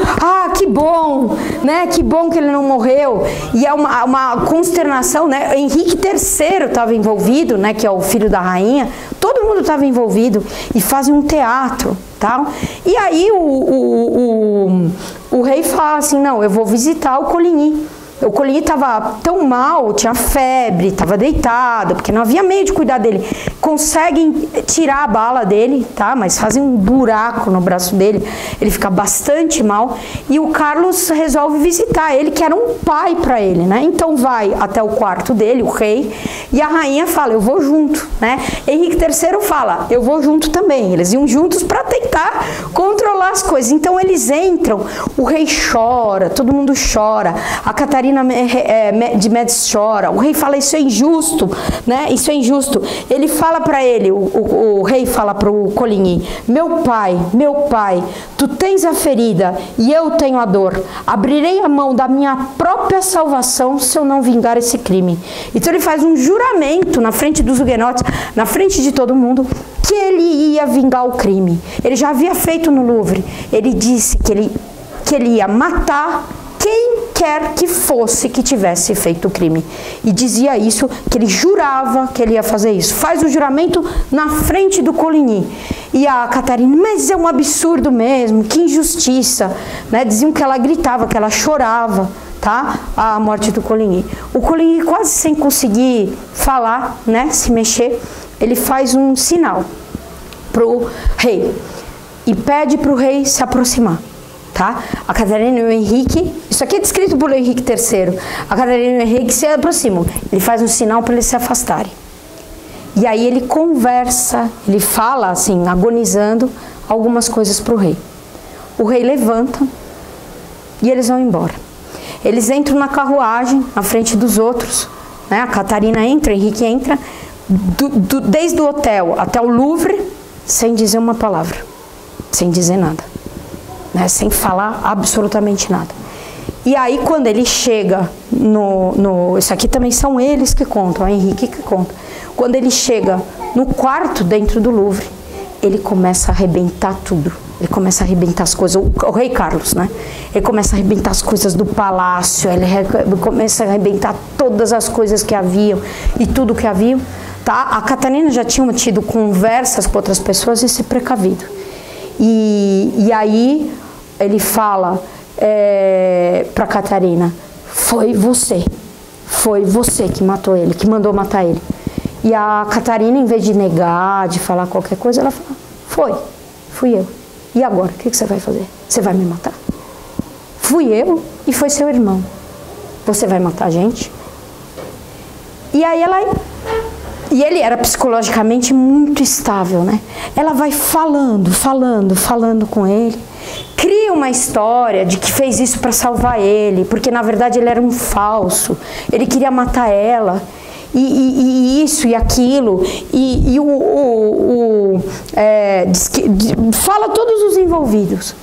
que bom, né, que bom que ele não morreu. E é uma consternação, né, Henrique III estava envolvido, né, que é o filho da rainha, todo todo mundo estava envolvido e fazem um teatro, tal. E aí o rei fala assim, não, eu vou visitar o Coligny. O Coligny estava tão mal, tinha febre, estava deitado, porque não havia meio de cuidar dele. Conseguem tirar a bala dele, tá? Mas fazem um buraco no braço dele, ele fica bastante mal. E o Carlos resolve visitar ele, que era um pai para ele, né? Então vai até o quarto dele, o rei, e a rainha fala, eu vou junto, né? Henrique III fala, eu vou junto também. Eles iam juntos para tentar controlar as coisas. Então eles entram, o rei chora, todo mundo chora, a Catarina de Médici chora, o rei fala, isso é injusto, né? Isso é injusto. Ele fala para ele, o rei fala para o Coligny, meu pai, tu tens a ferida e eu tenho a dor. Abrirei a mão da minha própria salvação se eu não vingar esse crime. Então ele faz um juramento na frente dos huguenotes, na frente de todo mundo, que ele ia vingar o crime. Ele já havia feito no Louvre. Ele disse que ele ia matar quem quer que fosse que tivesse feito o crime. E dizia isso, que ele jurava que ele ia fazer isso. Faz o juramento na frente do Coligny. E a Catarina, mas é um absurdo mesmo, que injustiça. Né? Diziam que ela gritava, que ela chorava, tá? A morte do Coligny. O Coligny, quase sem conseguir falar, né? Se mexer, ele faz um sinal para o rei. E pede para o rei se aproximar. Tá? A Catarina e o Henrique, isso aqui é descrito por Henrique III, a Catarina e o Henrique se aproximam, ele faz um sinal para eles se afastarem. E aí ele conversa, ele fala assim, agonizando, algumas coisas para o rei. O rei levanta e eles vão embora. Eles entram na carruagem, na frente dos outros, né? A Catarina entra, o Henrique entra, desde o hotel até o Louvre, sem dizer uma palavra, sem dizer nada. Né, sem falar absolutamente nada. E aí quando ele chega isso aqui também são eles que contam, o Henrique que conta. Quando ele chega no quarto dentro do Louvre, ele começa a arrebentar tudo. Ele começa a arrebentar as coisas, o rei Carlos, né? Ele começa a arrebentar as coisas do palácio, ele começa a arrebentar todas as coisas que haviam e tudo que haviam, tá? A Catarina já tinha tido conversas com outras pessoas e se precavido. E aí ele fala para Catarina, foi você que matou ele, que mandou matar ele. E a Catarina, em vez de negar, de falar qualquer coisa, ela fala, fui eu. E agora, o que você vai fazer? Você vai me matar? Fui eu e foi seu irmão. Você vai matar a gente? E aí e ele era psicologicamente muito estável, né? Ela vai falando com ele. Cria uma história de que fez isso para salvar ele, porque na verdade ele era um falso. Ele queria matar ela. E isso e aquilo. Fala todos os envolvidos.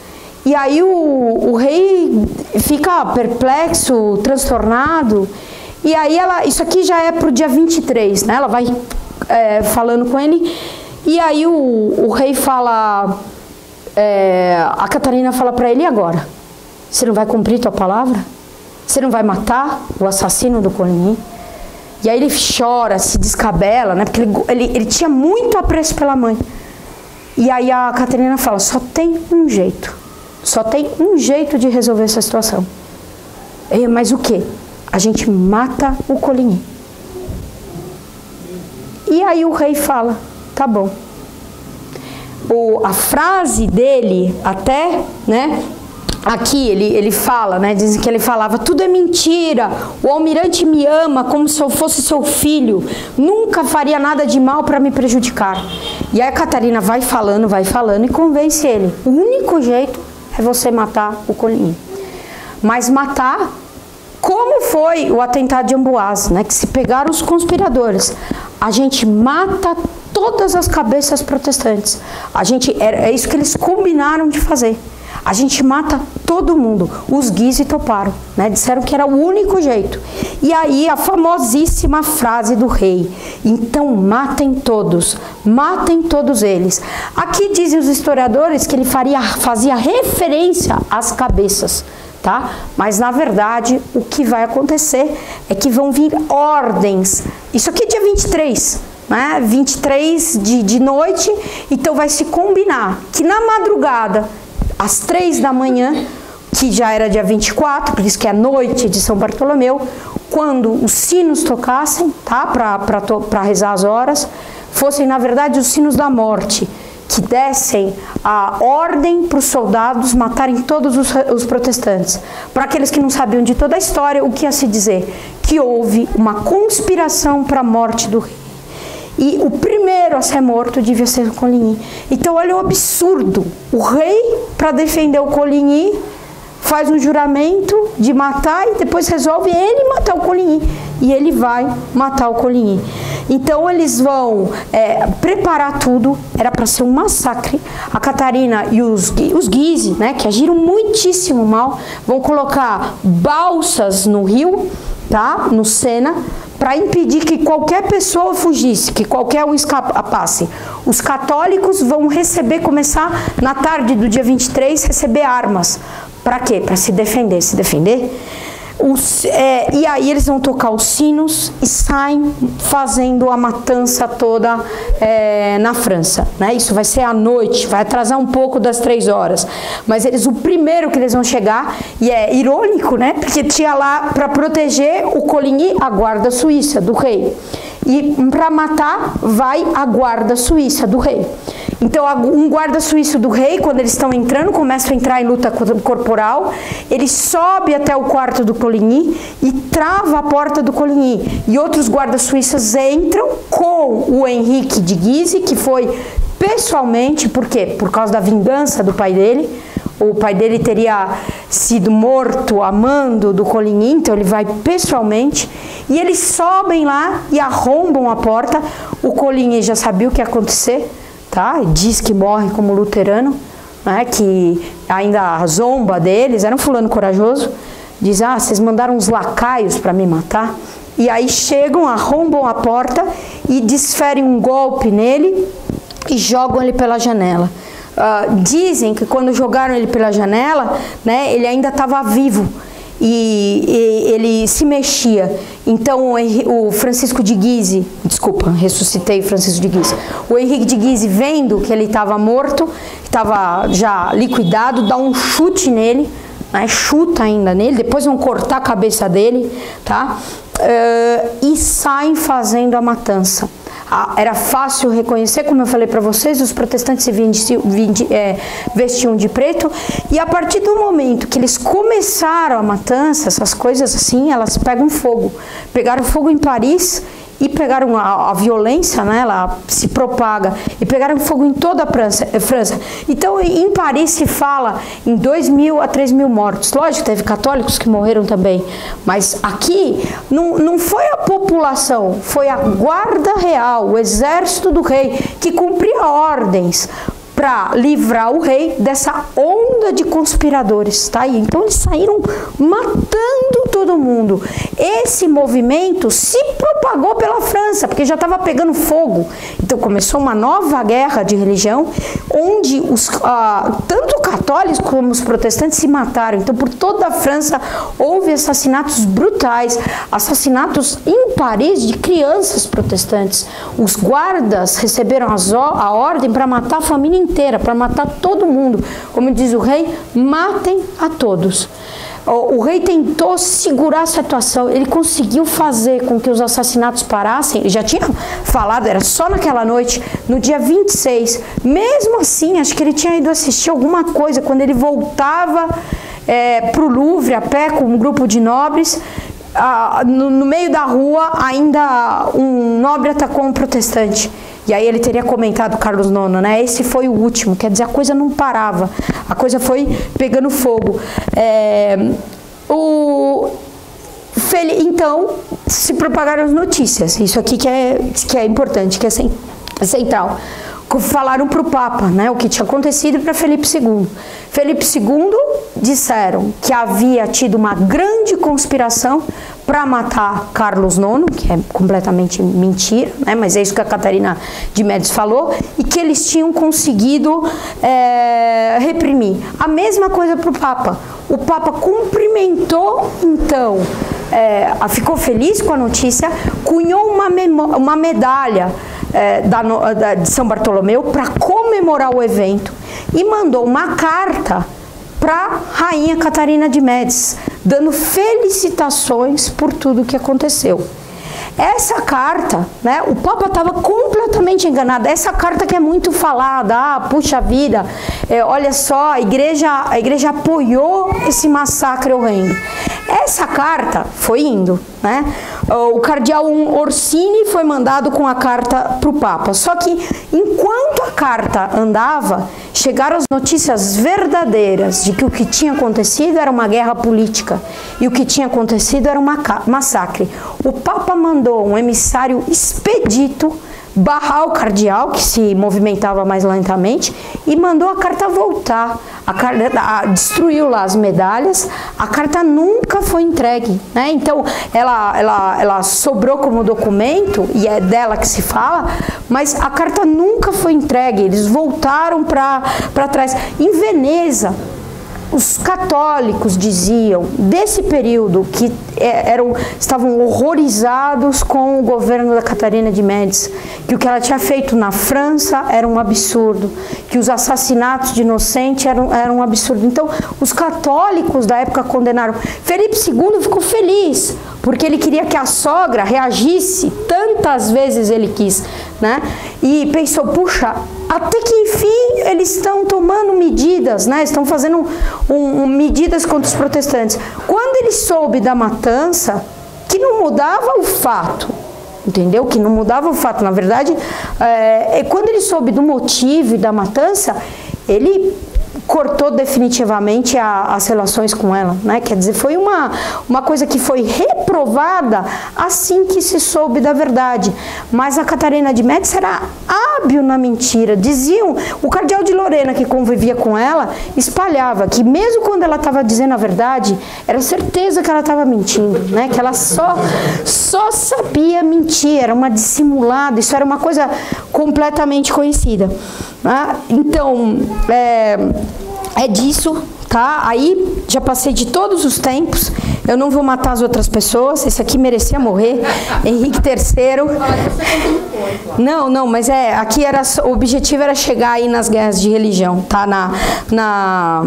E aí o rei fica perplexo, transtornado. E aí isso aqui já é pro dia 23, né? Ela vai falando com ele. E aí o rei fala, a Catarina fala para ele, e agora? Você não vai cumprir tua palavra? Você não vai matar o assassino do Coligny? E aí ele chora, se descabela, né? Porque ele tinha muito apreço pela mãe. E aí a Catarina fala, só tem um jeito de resolver essa situação. Mas o quê? A gente mata o Coligny. E aí o rei fala, tá bom. A frase dele até, né? Aqui ele fala, né? Dizem que ele falava, tudo é mentira, o almirante me ama como se eu fosse seu filho, nunca faria nada de mal para me prejudicar. E aí a Catarina vai falando e convence ele. O único jeito é você matar o Coligny. Mas matar como foi o atentado de Amboise, né? Que se pegaram os conspiradores. A gente mata todas as cabeças protestantes. É isso que eles combinaram de fazer. A gente mata todo mundo. Os Guise toparam, né? Disseram que era o único jeito. E aí a famosíssima frase do rei. Então matem todos eles. Aqui dizem os historiadores que ele fazia referência às cabeças, tá? Mas na verdade o que vai acontecer é que vão vir ordens. Isso aqui é dia 23. né, 23 de noite, então vai se combinar que na madrugada, às 3 da manhã, que já era dia 24, por isso que é a noite de São Bartolomeu, quando os sinos tocassem, tá, para rezar as horas, fossem na verdade os sinos da morte, que dessem a ordem para os soldados matarem todos os protestantes. Para aqueles que não sabiam de toda a história, o que ia se dizer? Que houve uma conspiração para a morte do rei. E o primeiro a ser morto devia ser o Coligny. Então olha o absurdo, o rei, para defender o Coligny, faz um juramento de matar e depois resolve ele matar o Coligny. E ele vai matar o Coligny. Então eles vão preparar tudo, era para ser um massacre. A Catarina e os Guise, né, que agiram muitíssimo mal, vão colocar balsas no rio, tá, no Sena, para impedir que qualquer pessoa fugisse, que qualquer um escapasse. Os católicos vão começar na tarde do dia 23, receber armas. Para quê? Para se defender. E aí eles vão tocar os sinos e saem fazendo a matança toda na França, né? Isso vai ser à noite, vai atrasar um pouco das 3 horas, mas o primeiro que eles vão chegar, e é irônico, né? Porque tinha lá para proteger o Coligny a guarda suíça do rei, e para matar vai a guarda suíça do rei. Então, um guarda suíço do rei, quando eles estão entrando, começam a entrar em luta corporal, ele sobe até o quarto do Coligny e trava a porta do Coligny. E outros guardas suíços entram com o Henrique de Guise, que foi pessoalmente, por quê? Por causa da vingança do pai dele. O pai dele teria sido morto a mando do Coligny, então ele vai pessoalmente. E eles sobem lá e arrombam a porta. O Coligny já sabia o que ia acontecer. Tá? Diz que morre como luterano, né? Que ainda zomba deles, era um fulano corajoso, diz, vocês mandaram uns lacaios para me matar, e aí chegam, arrombam a porta e desferem um golpe nele e jogam ele pela janela. Dizem que quando jogaram ele pela janela, né, ele ainda estava vivo, e ele se mexia. Então o Francisco de Guise, desculpa, ressuscitei o Francisco de Guise, o Henrique de Guise, vendo que ele estava morto, estava já liquidado, dá um chute nele, né, chuta ainda nele, depois vão cortar a cabeça dele, tá? E saem fazendo a matança. Era fácil reconhecer, como eu falei para vocês, os protestantes se vestiam de preto, e a partir do momento que eles começaram a matança, essas coisas assim, elas pegam fogo. Pegaram fogo em Paris e pegaram a violência, né, ela se propaga, e pegaram fogo em toda a França. Então, em Paris se fala em 2.000 a 3.000 mortos. Lógico, teve católicos que morreram também, mas aqui não foi a população, foi a guarda real, o exército do rei, que cumpria ordens para livrar o rei dessa onda de conspiradores, tá? E então eles saíram matando todo mundo. Esse movimento se propagou pela França, porque já estava pegando fogo. Então começou uma nova guerra de religião, onde tanto católicos como os protestantes se mataram. Então por toda a França houve assassinatos brutais, assassinatos em Paris de crianças protestantes. Os guardas receberam a ordem para matar a família inteira, para matar todo mundo. Como diz o rei, matem a todos. O rei tentou segurar a situação, ele conseguiu fazer com que os assassinatos parassem. Ele já tinha falado, era só naquela noite, no dia 26. Mesmo assim, acho que ele tinha ido assistir alguma coisa, quando ele voltava para o Louvre a pé com um grupo de nobres. No meio da rua, ainda um nobre atacou um protestante. E aí ele teria comentado, Carlos IX, né? Esse foi o último, quer dizer, a coisa não parava, a coisa foi pegando fogo. Então, se propagaram as notícias, isso aqui que é importante, que é central. Falaram para o Papa, né, o que tinha acontecido, para Felipe II. Felipe II disseram que havia tido uma grande conspiração para matar Carlos IX, que é completamente mentira, né, mas é isso que a Catarina de Médici falou, e que eles tinham conseguido reprimir. A mesma coisa para o Papa. O Papa cumprimentou, então, ficou feliz com a notícia, cunhou uma medalha de São Bartolomeu para comemorar o evento e mandou uma carta para a rainha Catarina de Médici, dando felicitações por tudo que aconteceu. Essa carta, né, o Papa estava completamente enganado. Essa carta que é muito falada, puxa vida, olha só, a igreja apoiou esse massacre horrendo. Essa carta foi indo, né? O cardeal Orsini foi mandado com a carta para o Papa. Só que enquanto a carta andava, chegaram as notícias verdadeiras de que o que tinha acontecido era uma guerra política e o que tinha acontecido era um massacre. O Papa mandou um emissário expedito barrar o cardeal, que se movimentava mais lentamente, e mandou a carta voltar. Destruiu lá as medalhas, a carta nunca foi entregue, né? Então ela sobrou como documento, e é dela que se fala, mas a carta nunca foi entregue, eles voltaram para trás. Em Veneza, os católicos diziam, desse período, que estavam horrorizados com o governo da Catarina de Médici, que o que ela tinha feito na França era um absurdo, que os assassinatos de inocentes eram um absurdo. Então, os católicos da época condenaram. Felipe II ficou feliz, porque ele queria que a sogra reagisse, tantas vezes ele quis, né? E pensou, puxa, até que enfim eles estão tomando medidas, né? Estão fazendo medidas contra os protestantes. Quando ele soube da matança, que não mudava o fato, entendeu? Que não mudava o fato, na verdade, quando ele soube do motivo e da matança, ele cortou definitivamente as relações com ela, né? Quer dizer, foi uma coisa que foi reprovada assim que se soube da verdade. Mas a Catarina de Médici era hábil na mentira. Diziam, o cardeal de Lorena, que convivia com ela, espalhava que mesmo quando ela estava dizendo a verdade, era certeza que ela estava mentindo, né? Que ela só sabia mentir, era uma dissimulada, isso era uma coisa completamente conhecida. Então, é disso, tá? Aí, já passei de todos os tempos, eu não vou matar as outras pessoas, esse aqui merecia morrer, Henrique III. Não, mas aqui o objetivo era chegar aí nas guerras de religião, tá? Na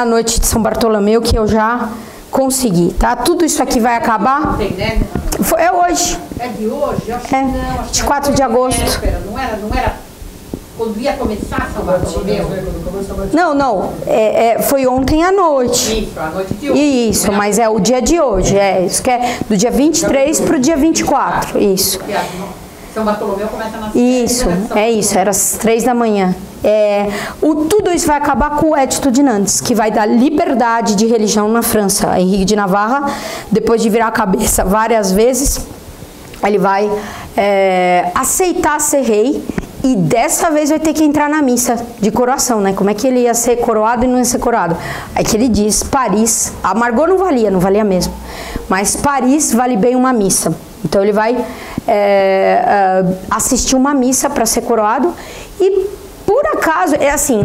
noite de São Bartolomeu, que eu já consegui, tá? Tudo isso aqui vai acabar. É hoje. É de hoje? Eu acho que não. 24 de agosto. Não era quando ia começar São Bartolomeu? Não, foi ontem à noite. Isso, a noite de hoje. Isso, mas é o dia de hoje, isso que é do dia 23 para o dia 24, isso. São Bartolomeu começa na isso, era às 3 da manhã. Tudo isso vai acabar com o Edito de Nantes, que vai dar liberdade de religião na França. Henrique de Navarra, depois de virar a cabeça várias vezes, ele vai aceitar ser rei. E dessa vez vai ter que entrar na missa de coroação, né? Como é que ele ia ser coroado e não ia ser coroado? Aí que ele diz, Paris, a Margot não valia mesmo, mas Paris vale bem uma missa. Então ele vai assistir uma missa para ser coroado e por acaso,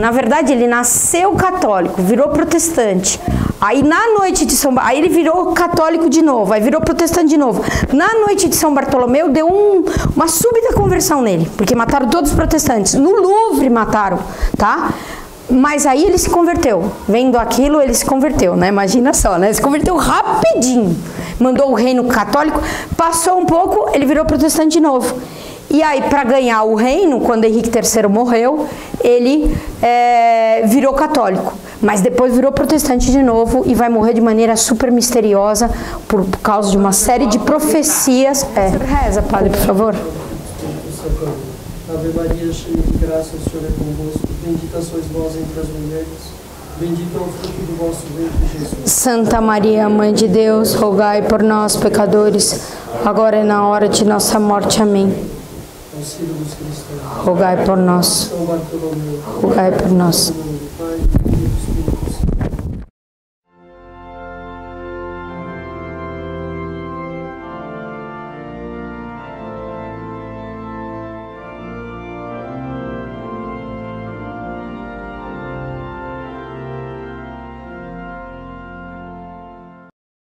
na verdade ele nasceu católico, virou protestante. Aí na noite de aí ele virou católico de novo, aí virou protestante de novo. Na noite de São Bartolomeu deu uma súbita conversão nele, porque mataram todos os protestantes. No Louvre mataram, tá? Mas aí ele se converteu. Vendo aquilo, ele se converteu, né? Imagina só, né? Se converteu rapidinho. Mandou o reino católico, passou um pouco, ele virou protestante de novo. E aí, para ganhar o reino, quando Henrique III morreu, ele virou católico. Mas depois virou protestante de novo e vai morrer de maneira super misteriosa por causa de uma série de profecias. Reza, padre, por favor. Ave Maria, cheia de graça, o Senhor é convosco. Bendita sois vós entre as mulheres. Bendito é o fruto do vosso ventre, Jesus. Santa Maria, Mãe de Deus, rogai por nós, pecadores, agora e na hora de nossa morte. Amém. Auxílio dos cristãos. Rogai por nós. São Bartolomeu. Rogai por nós. Pai, Filho e Espírito